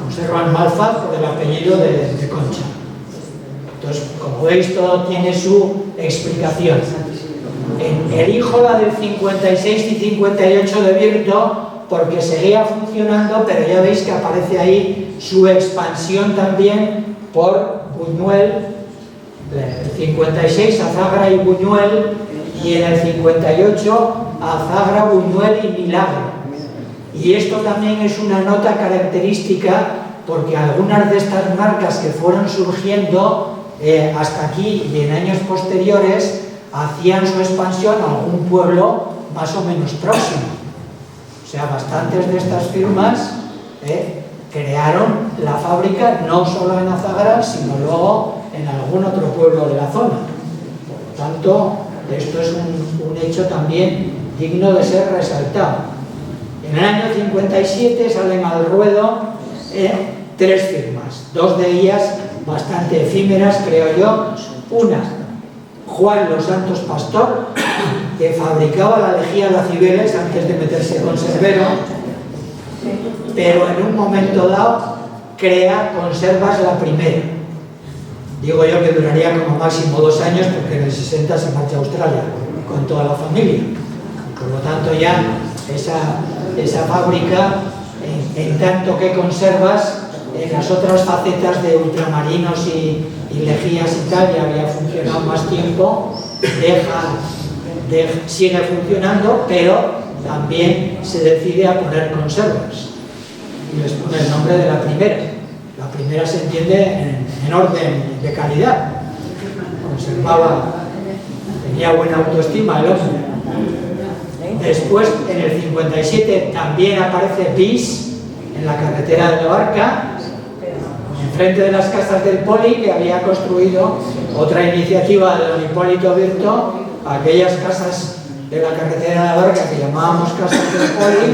Conservas Malfaz por el apellido de Concha. Entonces, como veis, todo tiene su explicación. El hijo la del 56 y 58 de Virto, porque seguía funcionando, pero ya veis que aparece ahí su expansión también por Buñuel, el 56 Azagra y Buñuel, y en el 58 Azagra, Buñuel y Milagro. Y esto también es una nota característica, porque algunas de estas marcas que fueron surgiendo hasta aquí y en años posteriores hacían su expansión a algún pueblo más o menos próximo. O sea, bastantes de estas firmas crearon la fábrica no solo en Azagra, sino luego en algún otro pueblo de la zona. Por lo tanto, esto es un hecho también digno de ser resaltado. En el año 57 salen al ruedo 3 firmas, 2 de ellas bastante efímeras, creo yo. Una, Juan Los Santos Pastor, que fabricaba la lejía de Cibeles antes de meterse conservero, pero en un momento dado crea Conservas la primera. Digo yo que duraría como máximo 2 años, porque en el 60 se marcha a Australia con toda la familia. Por lo tanto ya esa fábrica, en tanto que Conservas, en las otras facetas de ultramarinos y lejías y tal, ya había funcionado más tiempo, sigue funcionando, pero también se decide a poner Conservas y les pone el nombre de la primera. La primera se entiende en orden de calidad, conservaba, tenía buena autoestima el hombre. Después, en el 57, también aparece Bis en la carretera de la Barca, enfrente de las casas del Poli, que había construido otra iniciativa de don Hipólito Virto, aquellas casas de la carretera de la Barca que llamábamos casas del Poli.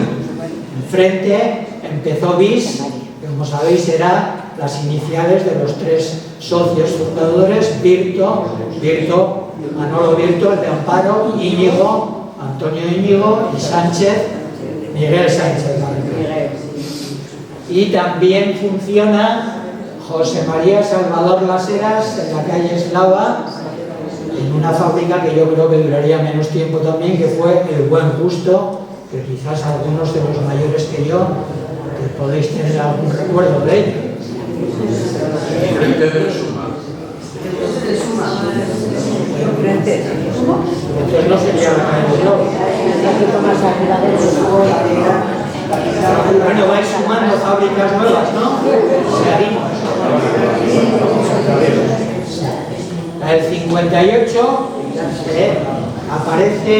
Enfrente empezó Bis, que como sabéis eran las iniciales de los 3 socios fundadores, Virto, Manolo Virto, el de Amparo, Íñigo, Antonio Íñigo, y Sánchez, Miguel Sánchez. Y también funciona José María Salvador Las Heras en la calle Eslava, en una fábrica que yo creo que duraría menos tiempo también, que fue El Buen Gusto, que quizás algunos de los mayores que yo que podéis tener algún recuerdo de ello. Entonces no sería la calle Eslava. Bueno, vais sumando fábricas nuevas, ¿no? Seguimos. En el 58 aparece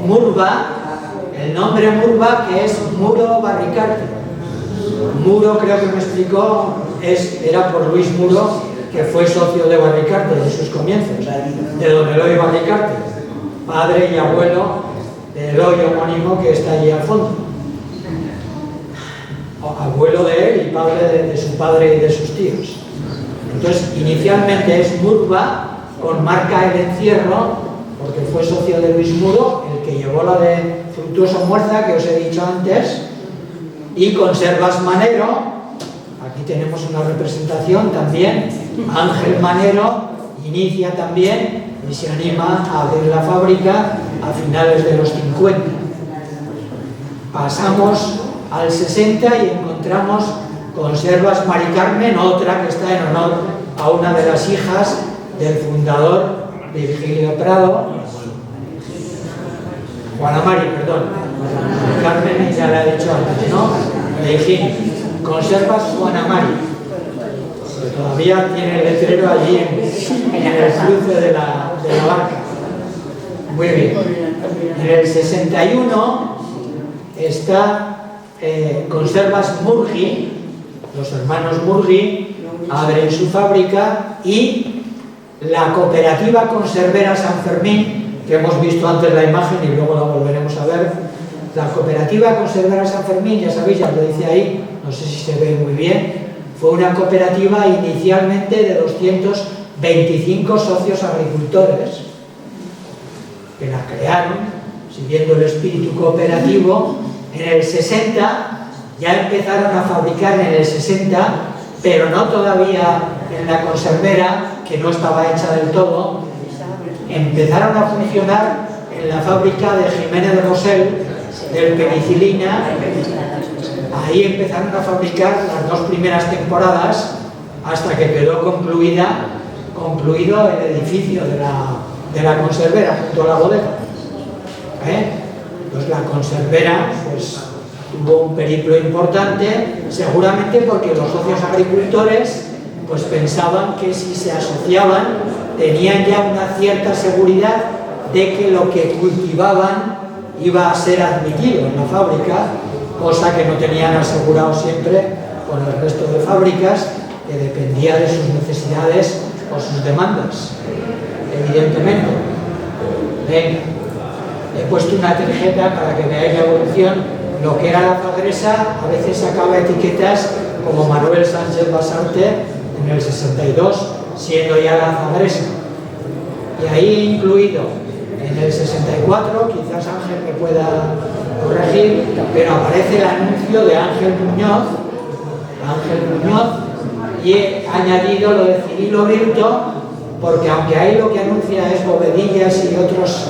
Murba, el nombre Murba, que es Muro Barricarte. Muro, creo que me explicó, era por Luis Muro, que fue socio de Barricarte en sus comienzos, de don Eloy Barricarte, padre y abuelo de Eloy homónimo que está allí al fondo. Abuelo de él y padre de su padre y de sus tíos. Entonces, inicialmente es Murba, con marca el encierro, porque fue socio de Luis Muro, el que llevó la de Fructuoso Muerza, que os he dicho antes, y Conservas Manero. Aquí tenemos una representación también. Ángel Manero inicia también y se anima a abrir la fábrica a finales de los 50. Pasamos al 60 y encontramos Conservas Mari Carmen, otra que está en honor a una de las hijas del fundador de Virgilio Prado, Juana Mari, perdón, Carmen ya la he dicho antes, ¿no? De Higiene. Conservas Juana Mari, que todavía tiene el letrero allí en el cruce de la barca. Muy bien. En el 61 está Conservas Murgi, los hermanos Murgi abren su fábrica, y la cooperativa conservera San Fermín, que hemos visto antes la imagen y luego la volveremos a ver. La cooperativa conservera San Fermín, ya sabéis, ya lo dice ahí, no sé si se ve muy bien, fue una cooperativa inicialmente de 225 socios agricultores que la crearon siguiendo el espíritu cooperativo. En el 60 ya empezaron a fabricar, en el 60, pero no todavía en la conservera, que no estaba hecha del todo. Empezaron a funcionar en la fábrica de Jiménez de Rosell, del penicilina. Ahí empezaron a fabricar las 2 primeras temporadas, hasta que quedó concluido el edificio de la conservera junto a la bodega. Pues la conservera pues tuvo un periplo importante, seguramente porque los socios agricultores pues pensaban que si se asociaban tenían ya una cierta seguridad de que lo que cultivaban iba a ser admitido en la fábrica, cosa que no tenían asegurado siempre con el resto de fábricas, que dependía de sus necesidades o sus demandas, evidentemente. Venga, he puesto una tarjeta para que veáis la evolución. Lo que era la Fagresa a veces sacaba etiquetas como Manuel Sánchez Basarte en el 62, siendo ya la Fagresa. Y ahí incluido en el 64, quizás Ángel me pueda corregir, pero aparece el anuncio de Ángel Muñoz, y he añadido lo de Cirilo Virto, porque aunque ahí lo que anuncia es bovedillas y otros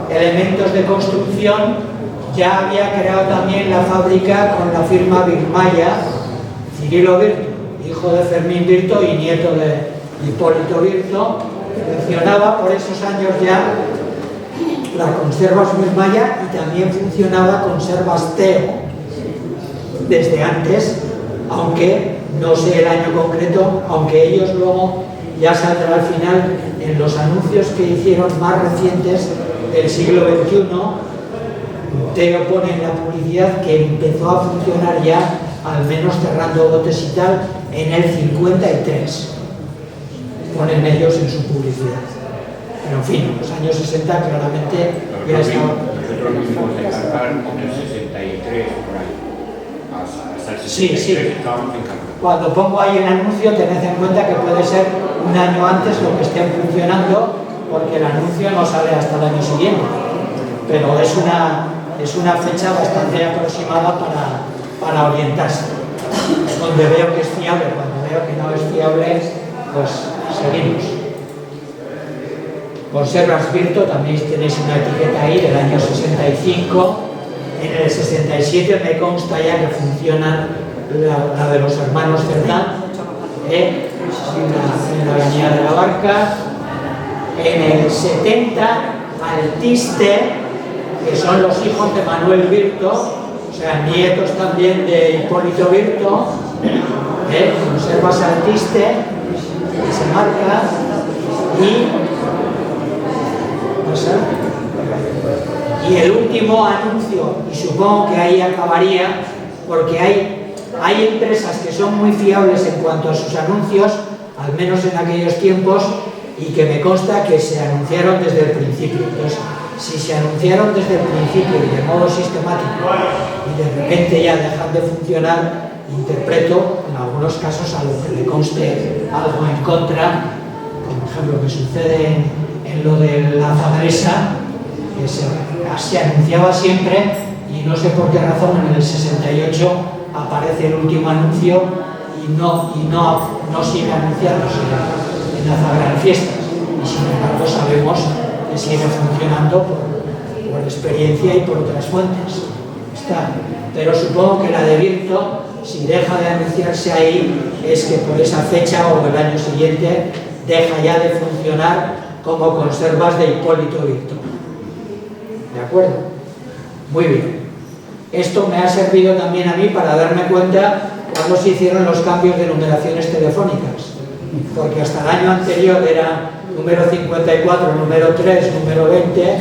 elementos de construcción, ya había creado también la fábrica con la firma Birmaya, Cirilo Virto, hijo de Fermín Virto y nieto de Hipólito Virto. Funcionaba por esos años ya la Conservas Birmaya, y también funcionaba Conservas Teo desde antes, aunque no sé el año concreto, aunque ellos luego ya saldrá al final en los anuncios que hicieron más recientes del siglo XXI. Teo pone en la publicidad que empezó a funcionar ya, al menos cerrando botes y tal, en el 53. Ponen ellos en su publicidad. Pero en fin, en los años 60 claramente ya estaba. Nosotros nos fuimos de Carcar en el 63, por ahí. Hasta el 63 Sí. estábamos en Carcar. Cuando pongo ahí el anuncio, tened en cuenta que puede ser un año antes lo que estén funcionando, porque el anuncio no sale hasta el año siguiente. Pero es una fecha bastante aproximada para orientarse. Donde veo que es fiable, cuando veo que no es fiable, pues seguimos. Conservas Virto, también tenéis una etiqueta ahí del año 65. En el 67 me consta ya que funciona la de los hermanos Cerdán, en la avenida de la Barca. En el 70, Altiste, que son los hijos de Manuel Virto, o sea, nietos también de Hipólito Virto. Conservas Altiste, que se marca, y el último anuncio, y supongo que ahí acabaría, porque hay empresas que son muy fiables en cuanto a sus anuncios. al menos en aquellos tiempos, y que me consta que se anunciaron desde el principio. Entonces, si se anunciaron desde el principio y de modo sistemático y de repente ya dejan de funcionar, interpreto en algunos casos a lo que le conste algo en contra, por ejemplo, que sucede en lo de la Zagresa, que se anunciaba siempre y no sé por qué razón en el 68 aparece el último anuncio y no sigue anunciándose en las Zagresa Fiestas, y sin embargo sabemos que sigue funcionando por experiencia y por otras fuentes. Pero supongo que la de Virto, si deja de anunciarse ahí, es que por esa fecha o el año siguiente deja ya de funcionar como conservas de Hipólito Virto. ¿De acuerdo? Muy bien. Esto me ha servido también a mí para darme cuenta cuando se hicieron los cambios de numeraciones telefónicas, porque hasta el año anterior era número 54, número 3, número 20,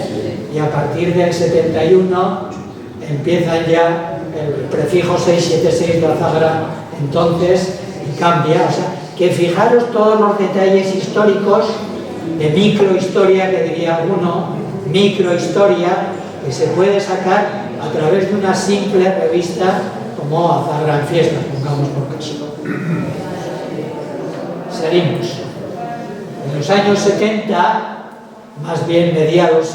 y a partir del 71 empiezan ya el prefijo 676 de la Zagra, entonces, y cambia. O sea, que fijaros todos los detalles históricos, de microhistoria, que diría alguno, microhistoria, que se puede sacar a través de una simple revista como Zagra en Fiestas, pongamos por caso. Seguimos. En los años 70, más bien mediados,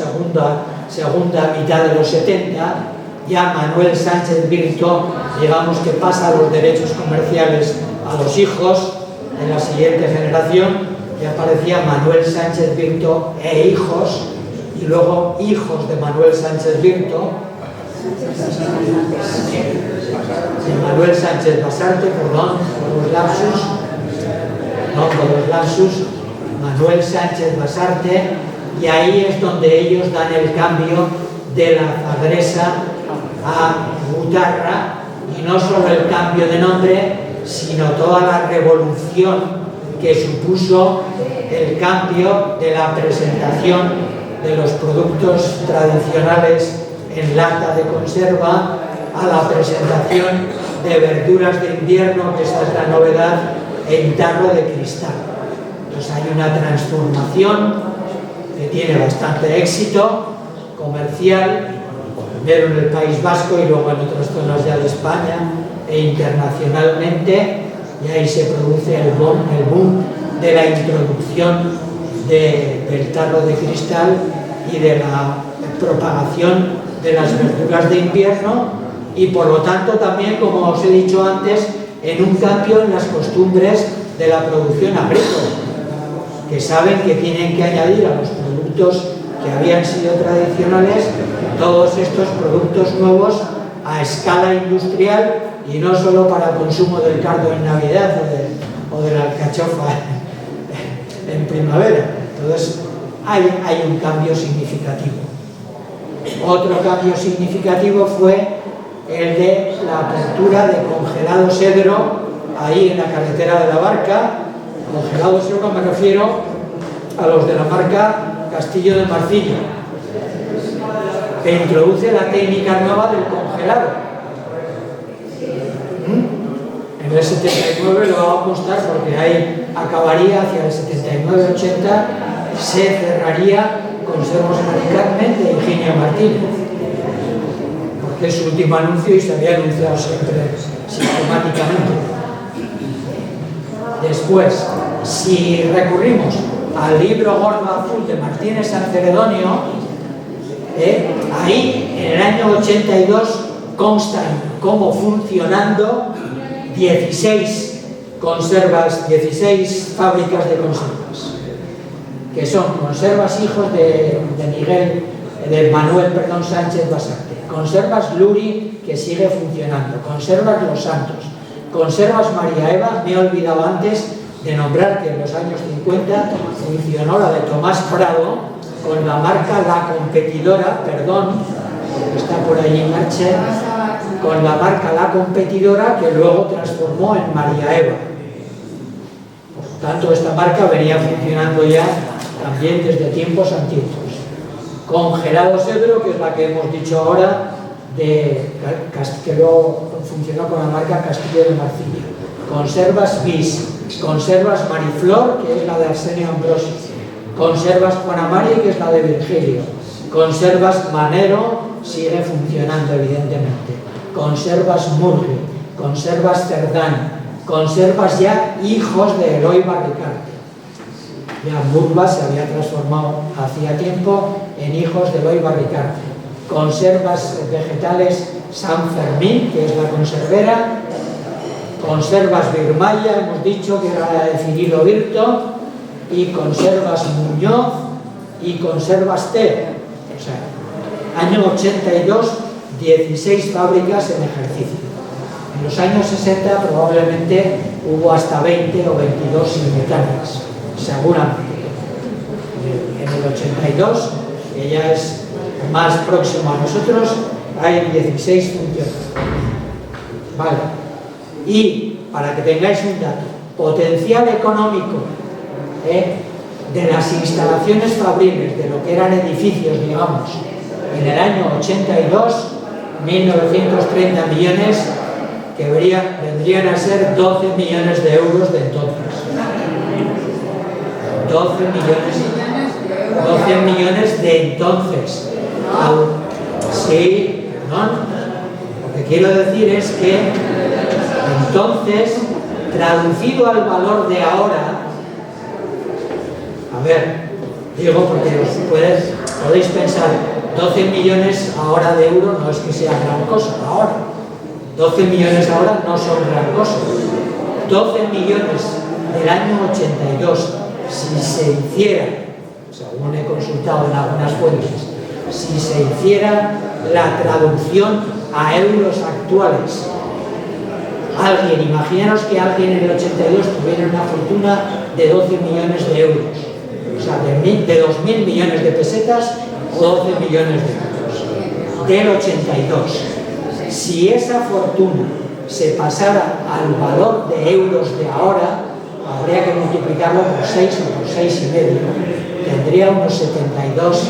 segunda mitad de los 70, ya Manuel Sánchez Virto, digamos que pasa los derechos comerciales a los hijos de la siguiente generación, y aparecía Manuel Sánchez Virto e hijos, y luego hijos de Manuel Sánchez Virto, de Manuel Sánchez Basarte, perdón, por los lapsus, Manuel Sánchez Basarte, y ahí es donde ellos dan el cambio de la Zagresa a Butarra, y no solo el cambio de nombre, sino toda la revolución que supuso el cambio de la presentación de los productos tradicionales en lata de conserva a la presentación de verduras de invierno, que esta es la novedad, en tarro de cristal. Entonces hay una transformación que tiene bastante éxito comercial, primero en el País Vasco y luego en otras zonas ya de España e internacionalmente, y ahí se produce el boom de la introducción del tarro de cristal y de la propagación de las verduras de invierno, y por lo tanto también, como os he dicho antes, en un cambio en las costumbres de la producción agrícola, que saben que tienen que añadir a los productos que habían sido tradicionales todos estos productos nuevos a escala industrial, y no solo para consumo del cardo en Navidad o de la alcachofa en primavera. Entonces hay un cambio significativo. Otro cambio significativo fue el de la apertura de Congelado Sedro ahí en la carretera de la Barca. Congelado Sedro me refiero a los de la marca Castillo de Marcillo, que introduce la técnica nueva del congelado. En el 79 lo va a constar, porque ahí acabaría hacia el 79-80, se cerraría Conservos Mari Carmen de Higinia Martínez, porque es su último anuncio y se había anunciado siempre sistemáticamente. Después, si recurrimos al libro Gordo Azul de Martínez Sanceredonio, ahí en el año 82 constan como funcionando 16 conservas, 16 fábricas de conservas, que son Conservas Hijos de Manuel Sánchez Basarte, Conservas Luri, que sigue funcionando, Conservas Los Santos, Conservas María Eva. Me he olvidado antes de nombrar que en los años 50 funcionó la de Tomás Prado con la marca La Competidora, perdón, porque está por allí en marcha, con la marca La Competidora, que luego transformó en María Eva. Por tanto, esta marca venía funcionando ya también desde tiempos antiguos. Congelado Sedro, que es la que hemos dicho ahora, que luego funcionó con la marca Castillo de Marcillo. Conservas Bis, Conservas Mariflor, que es la de Arsenio Ambrosio. Conservas Juana Mari, que es la de Virgilio. Conservas Manero, sigue funcionando evidentemente. Conservas Murgio, conservas Cerdán, conservas ya hijos de Eloy Barricarte. Ya Murba se había transformado hacía tiempo en hijos de Eloy Barricarte. Conservas vegetales San Fermín, que es la conservera. Conservas Virmaya, hemos dicho que era la de Cirilo Virto. Y conservas Muñoz y conservas Ter. O sea, año 82, 16 fábricas en ejercicio. En los años 60 probablemente hubo hasta 20 o 22 simultáneas, seguramente. En el 82, que ya es más próximo a nosotros, hay 16 funciones. Vale. Y para que tengáis un dato, potencial económico de las instalaciones fabriles, de lo que eran edificios, digamos, en el año 82, 1930 millones, que vendrían a ser 12 millones de euros de entonces. 12 millones de entonces. Sí, perdón. Lo que quiero decir es que entonces, traducido al valor de ahora, a ver, digo porque podéis pensar, 12 millones ahora de euros no es que sea gran cosa, ahora. 12 millones ahora no son gran cosa. 12 millones del año 82, si se hiciera, según he consultado en algunas fuentes, si se hiciera la traducción a euros actuales, imaginaros que alguien en el 82 tuviera una fortuna de 12 millones de euros, o sea, de 2.000 millones de pesetas o 12 millones de euros, del 82. Si esa fortuna se pasara al valor de euros de ahora, habría que multiplicarlo por 6 o por 6,5. Tendría unos 72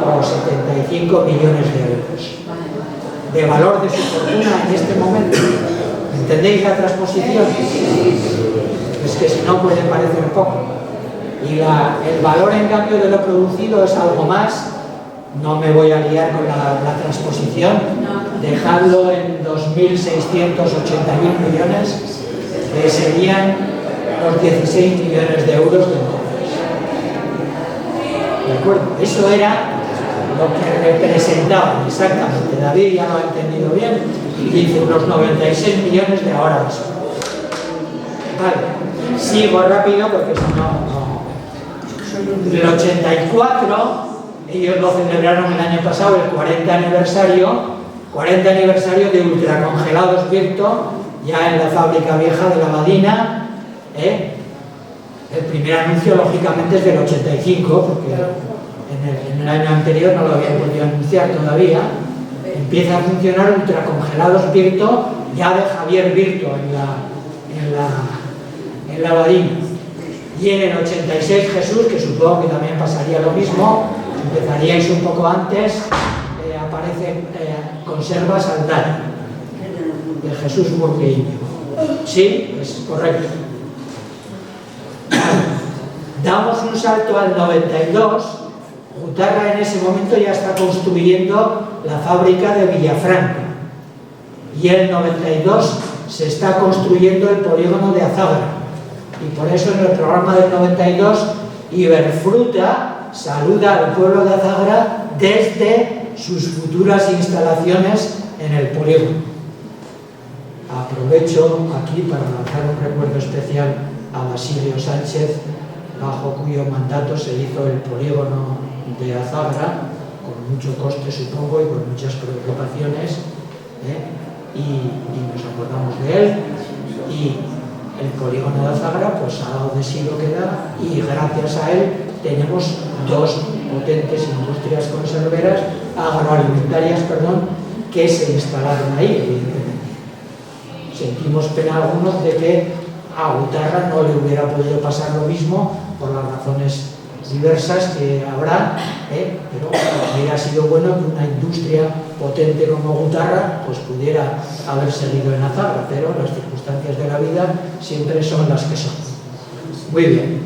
o 75 millones de euros de valor de su fortuna en este momento. ¿Entendéis la transposición? Es que si no puede parecer poco. Y el valor, en cambio, de lo producido es algo más. No me voy a liar con la transposición. Dejadlo en 2.681 millones, que serían los 16 millones de euros de entonces. ¿De acuerdo? Eso era lo que representaba exactamente. David ya lo ha entendido bien. Dice unos 96 millones de ahora mismo. Vale. Sigo rápido porque si no. El 84, ellos lo celebraron el año pasado, el 40 aniversario de ultracongelados Virto, ya en la fábrica vieja de la Badina. El primer anuncio, lógicamente, es del 85, porque en el año anterior no lo habían podido anunciar todavía. Empieza a funcionar ultracongelados Virto, ya de Javier Virto en la Badina. Y en el 86 Jesús, que supongo que también pasaría lo mismo, empezaríais un poco antes, aparece Conservas Aldana, de Jesús Murgueño. Sí, es correcto. Damos un salto al 92. Gutarra en ese momento ya está construyendo la fábrica de Villafranca. Y en el 92 se está construyendo el polígono de Azagra. Y por eso en el programa del 92, Iberfruta saluda al pueblo de Azagra desde sus futuras instalaciones en el polígono. Aprovecho aquí para lanzar un recuerdo especial a Basilio Sánchez, bajo cuyo mandato se hizo el polígono de Azagra, con mucho coste supongo y con muchas preocupaciones, y nos acordamos de él, y el polígono de Azagra pues ha dado de sí lo que da, y gracias a él tenemos dos potentes industrias conserveras, agroalimentarias, que se instalaron ahí, evidentemente. Sentimos pena algunos de que a Gutarra no le hubiera podido pasar lo mismo por las razones diversas que habrá, pero hubiera sido bueno que una industria potente como Gutarra pues pudiera haber seguido en Azagra, pero las circunstancias de la vida siempre son las que son. Muy bien.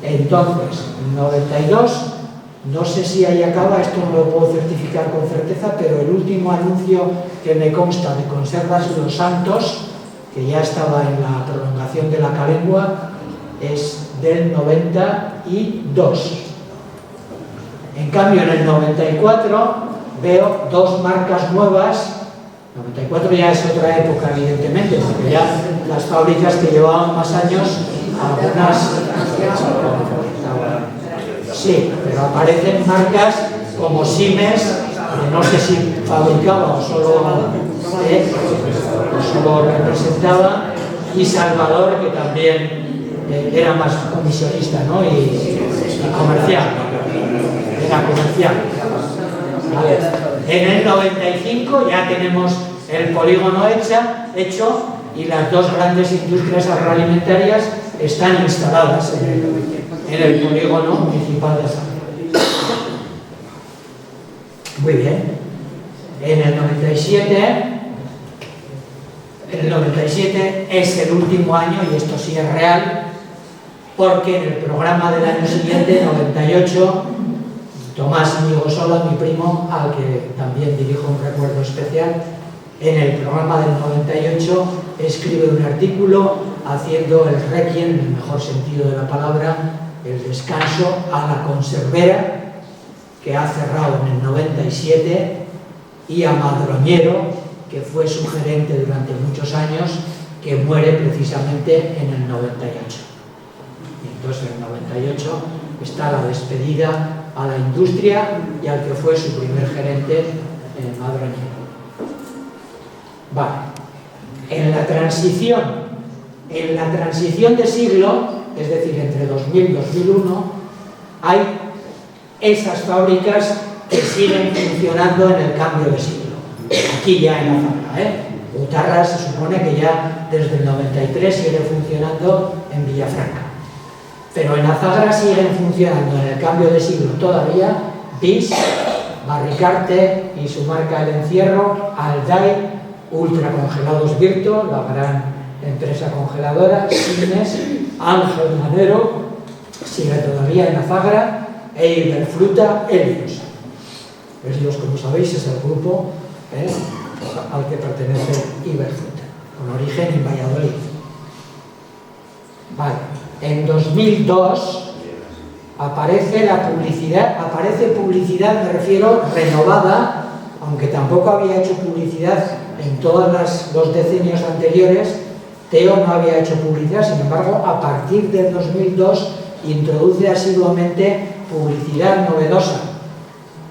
Entonces, 92, no sé si ahí acaba, esto no lo puedo certificar con certeza, pero el último anuncio que me consta de Conservas Los Santos, que ya estaba en la prolongación de la Calengua, es del 92. En cambio, en el 94 veo dos marcas nuevas. 94 ya es otra época, evidentemente, porque ya las fábricas que llevaban más años, algunas... Sí, pero aparecen marcas como Siemens, que no sé si fabricaba o solo representaba, y Salvador, que también era más comisionista, ¿no? y comercial. Era comercial. Vale. En el 95 ya tenemos el polígono hecho y las dos grandes industrias agroalimentarias están instaladas en el polígono municipal de Azagra. Muy bien. En el 97 es el último año, y esto sí es real, porque en el programa del año siguiente, 98, Tomás Íñigo Sola, mi primo, al que también dirijo un recuerdo especial, en el programa del 98 escribe un artículo haciendo el requiem, en el mejor sentido de la palabra, el descanso a la conservera, que ha cerrado en el 97, y a Madroñero, que fue su gerente durante muchos años, que muere precisamente en el 98. Y entonces en el 98 está la despedida a la industria y al que fue su primer gerente, Madroñero. Vale. En la transición de siglo, es decir, entre 2000 y 2001, hay esas fábricas que siguen funcionando en el cambio de siglo. Aquí ya en Azagra, Utarra se supone que ya desde el 93 sigue funcionando en Villafranca. Pero en Azagra siguen funcionando en el cambio de siglo todavía BIS, Barricarte y su marca El Encierro, Aldai, Ultracongelados Virto, la gran empresa congeladora, Siemens, Ángel Manero, sigue todavía en Azagra, e Iberfruta, Helios. Helios, como sabéis, es el grupo al que pertenece Iberfruta, con origen en Valladolid. Vale. En 2002 aparece publicidad, me refiero, renovada, aunque tampoco había hecho publicidad en todos los decenios anteriores. Teo no había hecho publicidad, sin embargo, a partir del 2002 introduce asiduamente publicidad novedosa.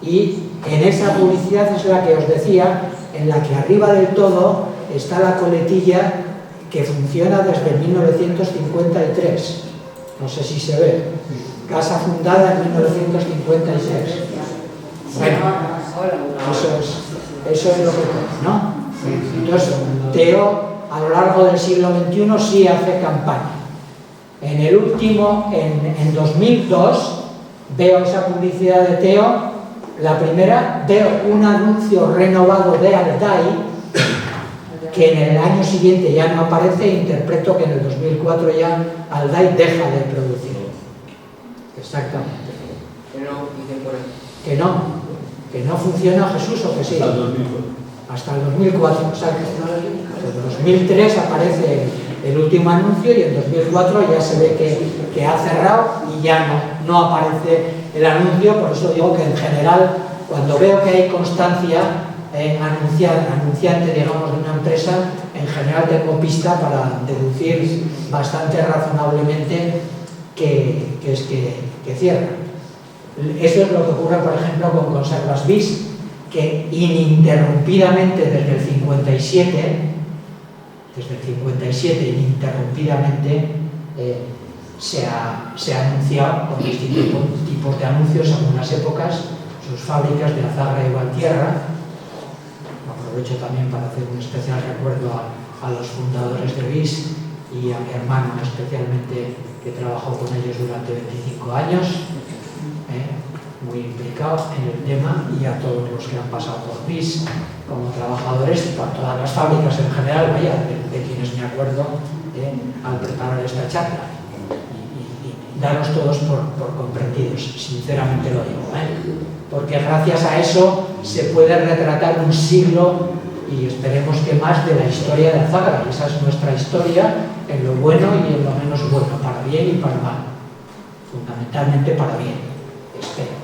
Y en esa publicidad es la que os decía, en la que arriba del todo está la coletilla que funciona desde 1953. No sé si se ve. Casa fundada en 1956. Bueno, eso es lo que... ¿no? Entonces, Teo, a lo largo del siglo XXI, sí hace campaña. En el último, en 2002, veo esa publicidad de Teo. La primera, veo un anuncio renovado de Aldai, que en el año siguiente ya no aparece, e interpreto que en el 2004 ya Aldai deja de producir. Exactamente. Que no funciona, Jesús, o que sí. Hasta el 2004, exacto. En 2003 aparece el último anuncio y en 2004 ya se ve que ha cerrado y ya no aparece el anuncio. Por eso digo que en general, cuando veo que hay constancia anunciante, digamos, de una empresa, en general tengo pista para deducir bastante razonablemente que cierra. Eso es lo que ocurre, por ejemplo, con Conservas BIS, que ininterrumpidamente desde el 57 ininterrumpidamente se ha anunciado con distintos tipos de anuncios en algunas épocas sus fábricas de Azagra y Valtierra. Aprovecho también para hacer un especial recuerdo a los fundadores de BIS y a mi hermano especialmente, que trabajó con ellos durante 25 años, muy implicado en el tema, y a todos los que han pasado por BIS como trabajadores y por todas las fábricas en general, vaya, de quienes me acuerdo al preparar esta charla, y daros todos por comprendidos, sinceramente lo digo, porque gracias a eso se puede retratar un siglo y esperemos que más de la historia de Azagra. Esa es nuestra historia, en lo bueno y en lo menos bueno, para bien y para mal, fundamentalmente para bien, espero.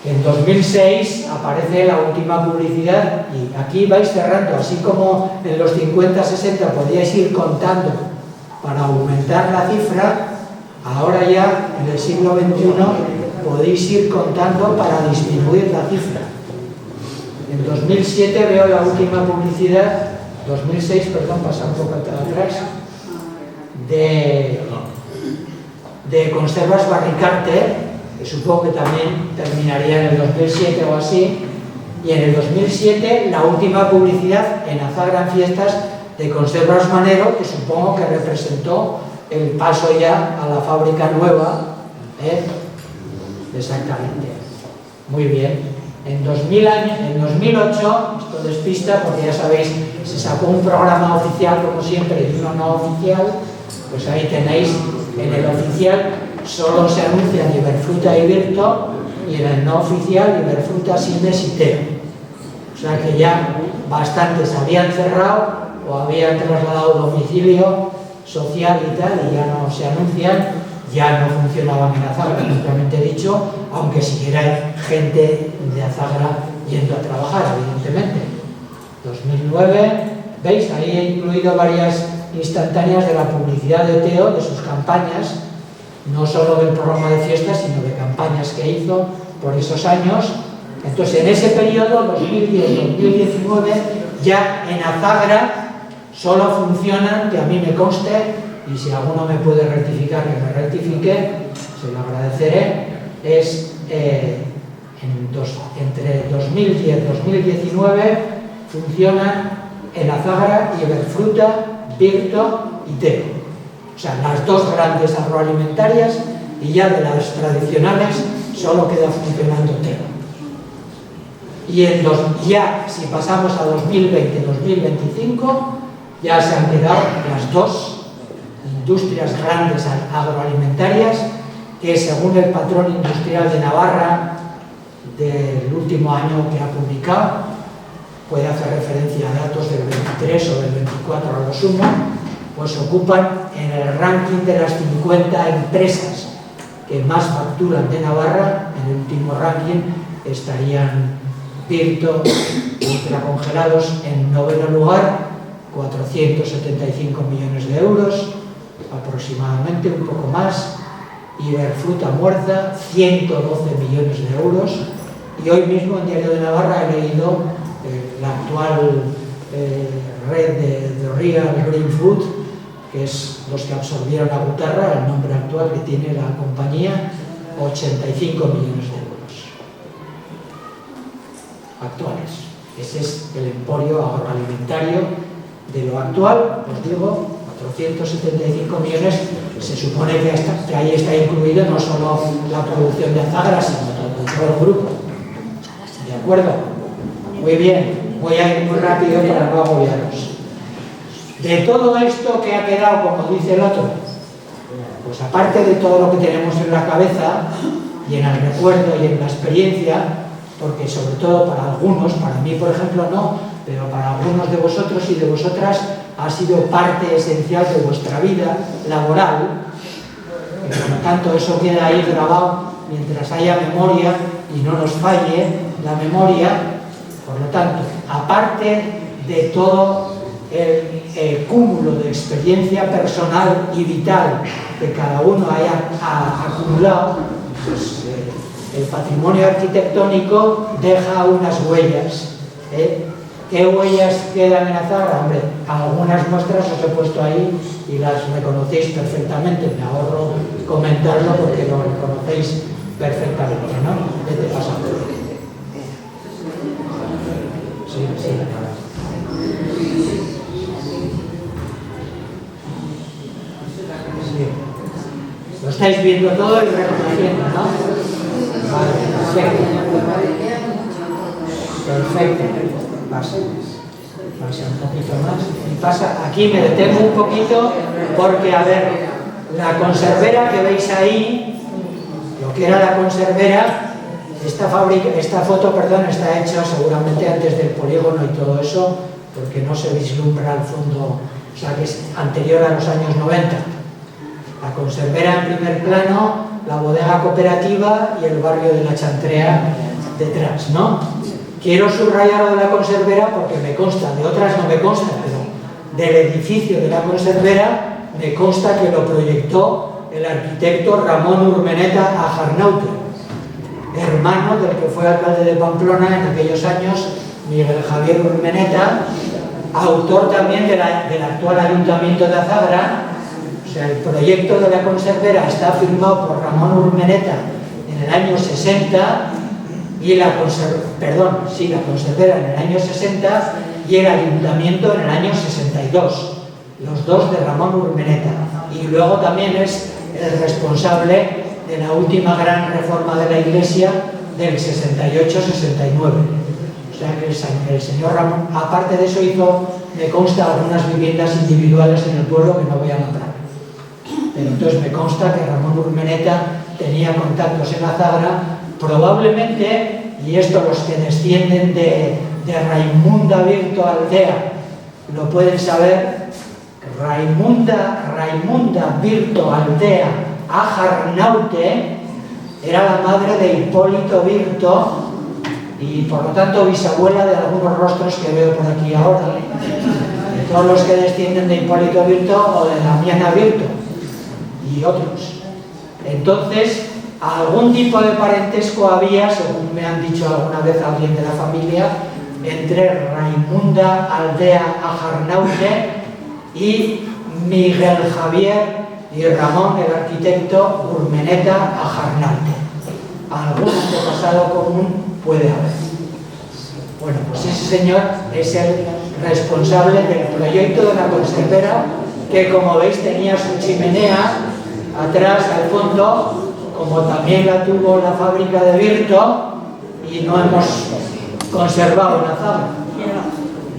En 2006 aparece la última publicidad y aquí vais cerrando, así como en los 50-60 podíais ir contando para aumentar la cifra, ahora ya en el siglo XXI podéis ir contando para disminuir la cifra. En 2007 veo la última publicidad, 2006, perdón, pasa un poco atrás, de Conservas Barricarte, que supongo que también terminaría en el 2007 o así, y en el 2007 la última publicidad en Azagra en Fiestas de Conservas Manero, que supongo que representó el paso ya a la fábrica nueva, exactamente, muy bien. En 2008, esto despista porque ya sabéis, se sacó un programa oficial como siempre y uno no oficial, pues ahí tenéis, en el oficial solo se anuncian Iberfruta y Virto, y en el no oficial Iberfruta, Simes y Teo. O sea que ya bastantes habían cerrado o habían trasladado domicilio social y tal, y ya no se anuncian, ya no funcionaban en Azagra, propiamente dicho, aunque siguiera gente de Azagra yendo a trabajar, evidentemente. 2009, ¿veis? Ahí he incluido varias instantáneas de la publicidad de Teo, de sus campañas, no solo del programa de fiestas, sino de campañas que hizo por esos años. Entonces, en ese periodo, 2010-2019, ya en Azagra solo funcionan, que a mí me conste, y si alguno me puede rectificar, que me rectifique, se lo agradeceré, es entre 2010 y 2019 funcionan en Azagra Iberfruta, Virto y Teo. O sea, las dos grandes agroalimentarias, y ya de las tradicionales solo queda funcionando Teo. Y ya si pasamos a 2020-2025, ya se han quedado las dos industrias grandes agroalimentarias que, según el patrón industrial de Navarra del último año que ha publicado, puede hacer referencia a datos del 23 o del 24 a lo sumo, pues ocupan en el ranking de las 50 empresas que más facturan de Navarra. En el último ranking estarían Virto, ultracongelados, en 9º lugar, 475 millones de euros, aproximadamente, un poco más. Iberfruta Muerza, 112 millones de euros. Y hoy mismo en Diario de Navarra he leído la actual red de Real Green Food, que es los que absorbieron a Guterra, el nombre actual que tiene la compañía, 85 millones de euros actuales. Ese es el emporio agroalimentario de lo actual, os digo, 475 millones, se supone que ahí está incluido no solo la producción de Azagra, sino todo el grupo. ¿De acuerdo? Muy bien, voy a ir muy rápido para no agobiaros. De todo esto que ha quedado, como dice el otro, pues aparte de todo lo que tenemos en la cabeza y en el recuerdo y en la experiencia, porque sobre todo para algunos, para mí por ejemplo no, pero para algunos de vosotros y de vosotras ha sido parte esencial de vuestra vida laboral, y por lo tanto eso queda ahí grabado mientras haya memoria y no nos falle la memoria. Por lo tanto, aparte de todo el cúmulo de experiencia personal y vital que cada uno haya acumulado, pues, el patrimonio arquitectónico deja unas huellas. ¿Qué huellas quedan en Azagra? Hombre, algunas muestras os he puesto ahí y las reconocéis perfectamente. Me ahorro comentarlo porque lo reconocéis perfectamente, ¿no? ¿Qué te pasa? Sí, sí. Sí. Lo estáis viendo todo y reconociendo, ¿no? Vale, perfecto. Perfecto. Pasa un poquito más. Y pasa, aquí me detengo un poquito porque, a ver, La conservera que veis ahí, lo que era la conservera, esta foto, perdón, está hecha seguramente antes del polígono y todo eso, porque no se vislumbra al fondo, o sea que es anterior a los años 90. La conservera en primer plano, la bodega cooperativa y el barrio de la Chantrea detrás, ¿no? Quiero subrayar lo de la conservera porque me consta, de otras no me consta, pero del edificio de la conservera me consta que lo proyectó el arquitecto Ramón Urmeneta Ajarnaute, hermano del que fue alcalde de Pamplona en aquellos años, Miguel Javier Urmeneta, autor también del actual ayuntamiento de Azagra. O sea, el proyecto de la conservera está firmado por Ramón Urmeneta en el año 60 y la conservera en el año 60 y el ayuntamiento en el año 62, los dos de Ramón Urmeneta. Y luego también es el responsable de la última gran reforma de la iglesia del 68-69. O sea que el señor Ramón, aparte de eso, hizo, me consta, algunas viviendas individuales en el pueblo que no voy a nombrar. Pero entonces me consta que Ramón Urmeneta tenía contactos en Azagra, probablemente, y esto los que descienden de Raimunda Virto Aldea lo pueden saber, Raimunda Virto Aldea Ajarnaute era la madre de Hipólito Virto y por lo tanto bisabuela de algunos rostros que veo por aquí ahora, de todos los que descienden de Hipólito Virto o de Damiana Virto y otros. Entonces, algún tipo de parentesco había, según me han dicho alguna vez alguien de la familia, entre Raimunda Aldea Ajarnaute y Miguel Javier y Ramón, el arquitecto Urmeneta Ajarnaute. Algún antepasado común puede haber. Bueno, pues ese señor es el responsable del proyecto de la conservera, que como veis tenía su chimenea atrás al fondo, como también la tuvo la fábrica de Virto, y no hemos conservado la Azagra.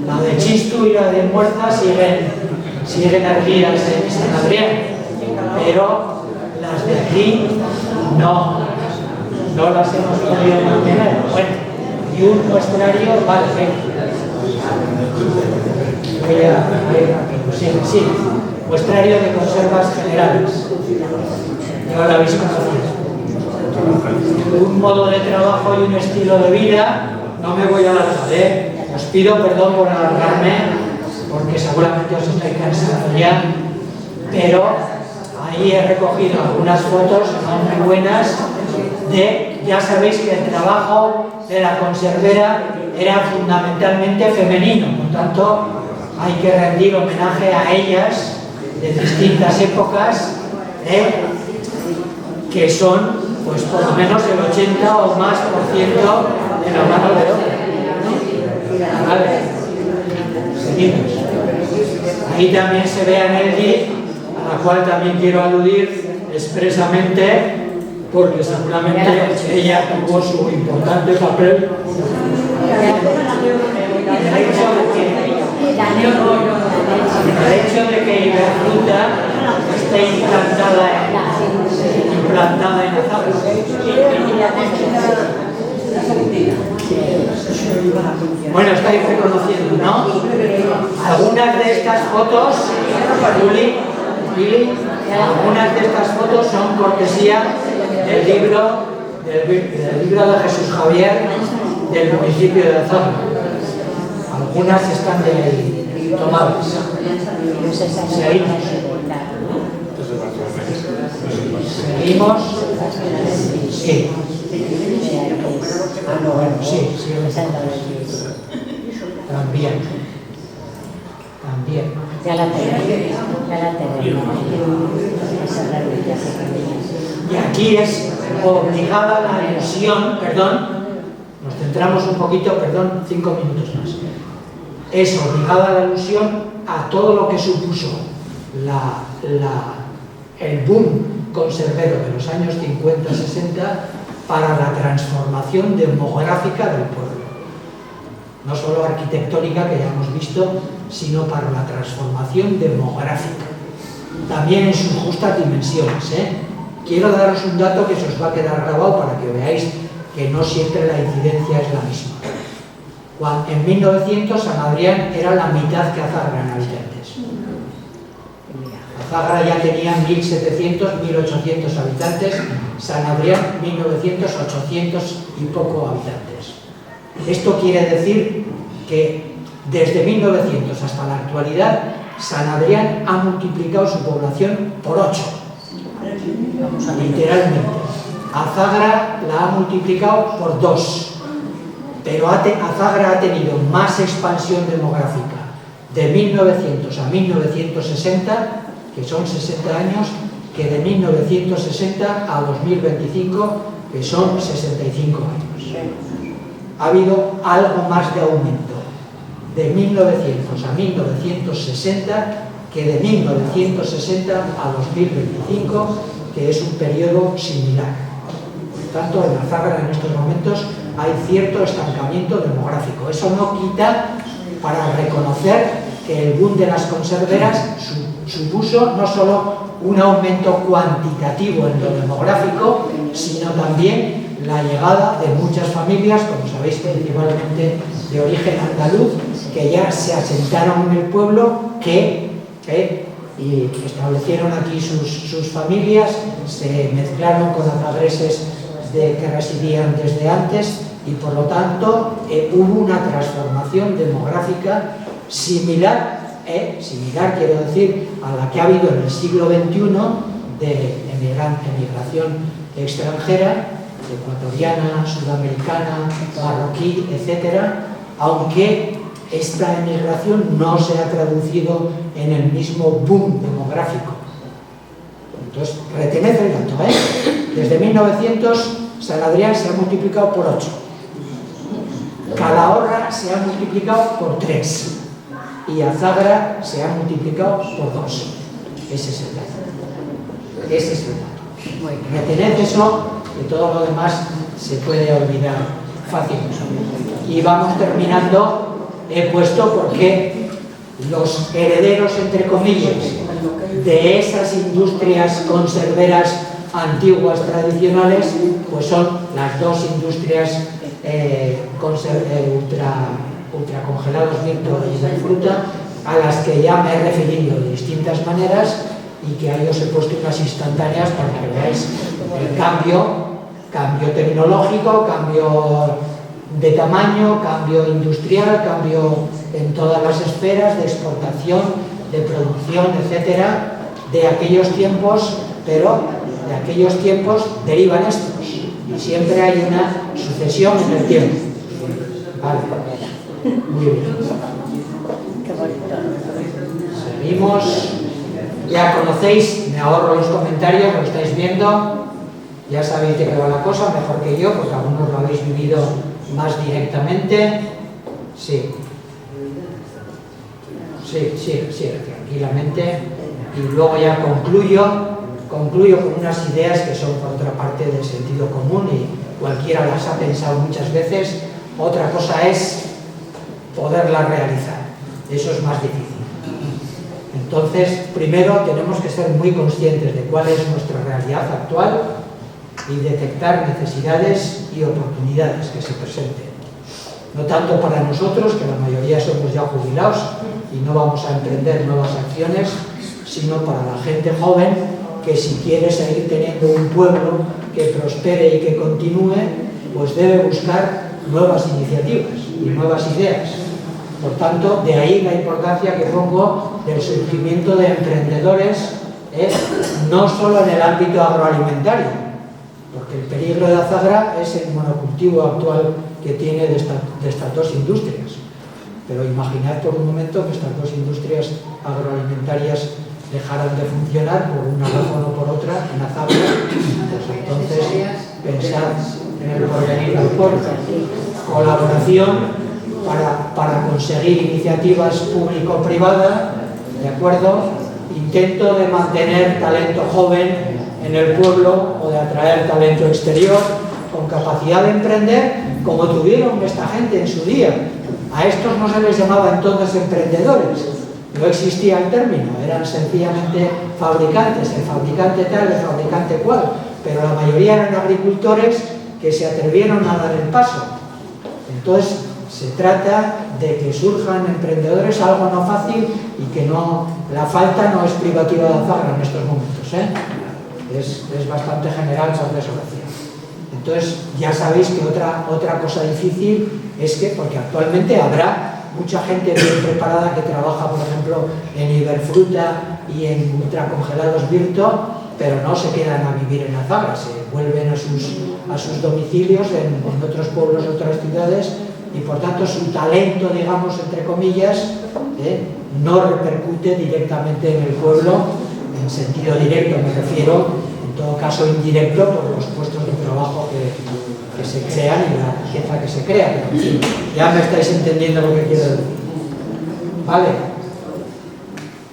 La de Chistu y la de Muerza siguen erguidas en San Adrián, pero las de aquí no las hemos podido mantener. Bueno, y un muestrario, vale, sí, muestrario de conservas generales. Ya lo habéis conocido. Un modo de trabajo y un estilo de vida, no me voy a alargar, os pido perdón por alargarme, porque seguramente os estoy cansando ya, pero ahí he recogido algunas fotos no muy buenas ya sabéis que el trabajo de la conservera era fundamentalmente femenino, por tanto hay que rendir homenaje a ellas de distintas épocas, que son pues por lo menos el 80 o más por ciento de la mano de obra. ¿Vale? Seguimos. Ahí también se ve a Nelly, a la cual también quiero aludir expresamente, porque seguramente ella tuvo su importante papel. El hecho de que Iberfruta esté implantada en Azagra. Bueno, estáis reconociendo, ¿no? Algunas de estas fotos, Lili, algunas de estas fotos son cortesía del libro de Jesús Javier del municipio de Azagra. Algunas están de ahí tomadas. Seguimos. Sí. Bueno, sí. También. Ya la tenemos. Y aquí es obligada la alusión, perdón, nos centramos un poquito, 5 minutos más. Es obligada la alusión a todo lo que supuso el boom conservero de los años 50-60 para la transformación demográfica del pueblo. No solo arquitectónica, que ya hemos visto, sino para la transformación demográfica. también en sus justas dimensiones, ¿eh? Quiero daros un dato que se os va a quedar grabado para que veáis que no siempre la incidencia es la misma. En 1900 San Adrián era la mitad que Azagra en habitantes. Azagra ya tenía 1.700, 1.800 habitantes, San Adrián 1900, 800 y poco habitantes. Esto quiere decir que desde 1900 hasta la actualidad San Adrián ha multiplicado su población por 8, literalmente. Azagra la ha multiplicado por 2, pero Azagra ha tenido más expansión demográfica de 1900 a 1960, que son 60 años, que de 1960 a 2025, que son 65 años. Ha habido algo más de aumento de 1900 a 1960 que de 1960 a 2025, que es un periodo similar. Por tanto, en Azagra en estos momentos hay cierto estancamiento demográfico. Eso no quita para reconocer que el boom de las conserveras supuso no solo un aumento cuantitativo en lo demográfico, sino también la llegada de muchas familias, como sabéis, principalmente de origen andaluz, que ya se asentaron en el pueblo, y establecieron aquí sus familias, se mezclaron con azagreses que residían desde antes, y por lo tanto hubo una transformación demográfica similar, quiero decir, a la que ha habido en el siglo XXI de emigración extranjera, ecuatoriana, sudamericana, marroquí, etcétera, aunque esta emigración no se ha traducido en el mismo boom demográfico. Entonces, retened el dato, Desde 1900, San Adrián se ha multiplicado por 8. Calahorra se ha multiplicado por 3. Y Azagra se ha multiplicado por 2. Ese es el dato. Ese es el dato. Retened eso, que todo lo demás se puede olvidar fácilmente. Y vamos terminando. He puesto porque los herederos, entre comillas, de esas industrias conserveras antiguas, tradicionales, pues son las dos industrias ultracongelados de fruta, a las que ya me he referido de distintas maneras y que ahí os he puesto unas instantáneas para que veáis el cambio tecnológico, cambio de tamaño, cambio industrial, cambio en todas las esferas de exportación, de producción, etcétera, de aquellos tiempos, pero de aquellos tiempos derivan estos, y siempre hay una sucesión en el tiempo. Vale. Muy bien. Seguimos. Ya conocéis, me ahorro los comentarios, lo estáis viendo, ya sabéis de qué va la cosa, mejor que yo, porque algunos lo habéis vivido más directamente. Sí, tranquilamente. Y luego ya concluyo con unas ideas que son, por otra parte, de sentido común y cualquiera las ha pensado muchas veces. Otra cosa es poderlas realizar. Eso es más difícil. Entonces, primero tenemos que ser muy conscientes de cuál es nuestra realidad actual y detectar necesidades y oportunidades que se presenten. No tanto para nosotros, que la mayoría somos ya jubilados y no vamos a emprender nuevas acciones, sino para la gente joven que, si quiere seguir teniendo un pueblo que prospere y que continúe, pues debe buscar nuevas iniciativas y nuevas ideas. Por tanto, de ahí la importancia que pongo del surgimiento de emprendedores, no solo en el ámbito agroalimentario, porque el peligro de Azagra es el monocultivo actual que tiene de estas dos industrias. Pero imaginad por un momento que estas dos industrias agroalimentarias dejaran de funcionar por una razón o por otra en Azagra. Pues entonces pensad en el porvenir del pueblo. Colaboración para conseguir iniciativas público-privadas, ¿de acuerdo? Intento de mantener talento joven en el pueblo o de atraer talento exterior con capacidad de emprender, como tuvieron esta gente en su día. A estos no se les llamaba entonces emprendedores, no existía el término, eran sencillamente fabricantes, el fabricante tal, el fabricante cual, pero la mayoría eran agricultores que se atrevieron a dar el paso. Entonces, se trata de que surjan emprendedores, algo no fácil, y que no, la falta no es privativa de Azagra en estos momentos, ¿eh? Es bastante general, por desgracia. Entonces, ya sabéis que otra cosa difícil es que, porque actualmente habrá mucha gente bien preparada que trabaja, por ejemplo, en Iberfruta y en ultracongelados Virto, pero no se quedan a vivir en Azagra, se vuelven a sus domicilios en otros pueblos, otras ciudades, y por tanto su talento, digamos, entre comillas, no repercute directamente en el pueblo, en sentido directo me refiero, en todo caso indirecto por los puestos de trabajo que se crean y la riqueza que se crea. Pero, en fin, ya me estáis entendiendo lo que quiero decir. ¿Vale?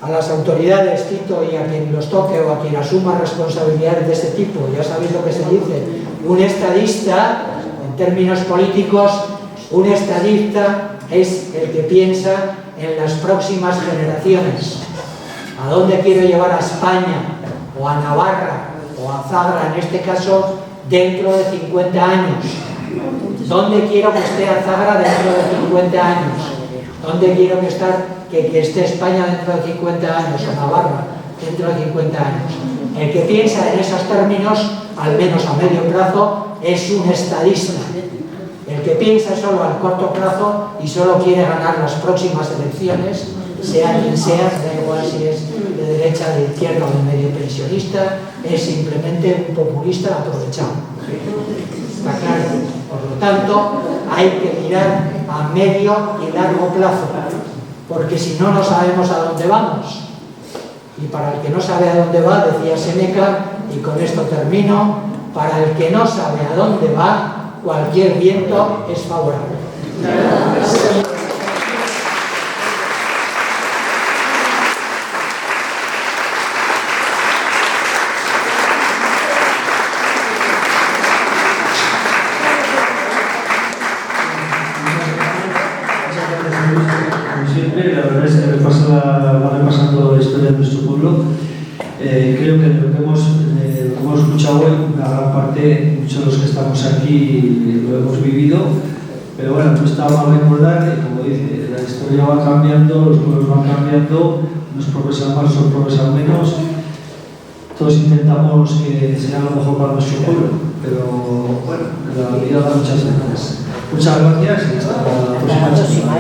A las autoridades, cito, y a quien los toque o a quien asuma responsabilidades de este tipo, ya sabéis lo que se dice, un estadista, en términos políticos, un estadista es el que piensa en las próximas generaciones. ¿A dónde quiero llevar a España, o a Navarra, o a Azagra, en este caso, dentro de 50 años? ¿Dónde quiero que esté Azagra dentro de 50 años? ¿Dónde quiero que esté España dentro de 50 años, o Navarra dentro de 50 años? El que piensa en esos términos, al menos a medio plazo, es un estadista. El que piensa solo al corto plazo y solo quiere ganar las próximas elecciones, sea quien sea, da igual si es de derecha, de izquierda o de medio pensionista, es simplemente un populista aprovechado. Está claro. Por lo tanto, hay que mirar a medio y largo plazo, porque si no, no sabemos a dónde vamos. Y para el que no sabe a dónde va, decía Séneca, y con esto termino, para el que no sabe a dónde va, cualquier viento es favorable. Como siempre, la verdad es que va repasando la historia de nuestro pueblo. Creo que lo que hemos escuchado hoy, una gran parte, muchos de los que estamos aquí lo hemos vivido, pero bueno, no está mal recordar que, como dice, la historia va cambiando, los pueblos van cambiando, unos progresan más, otros progresan menos. Todos intentamos que sea lo mejor para nuestro pueblo, pero bueno, la vida da muchas gracias. Muchas gracias y hasta la próxima.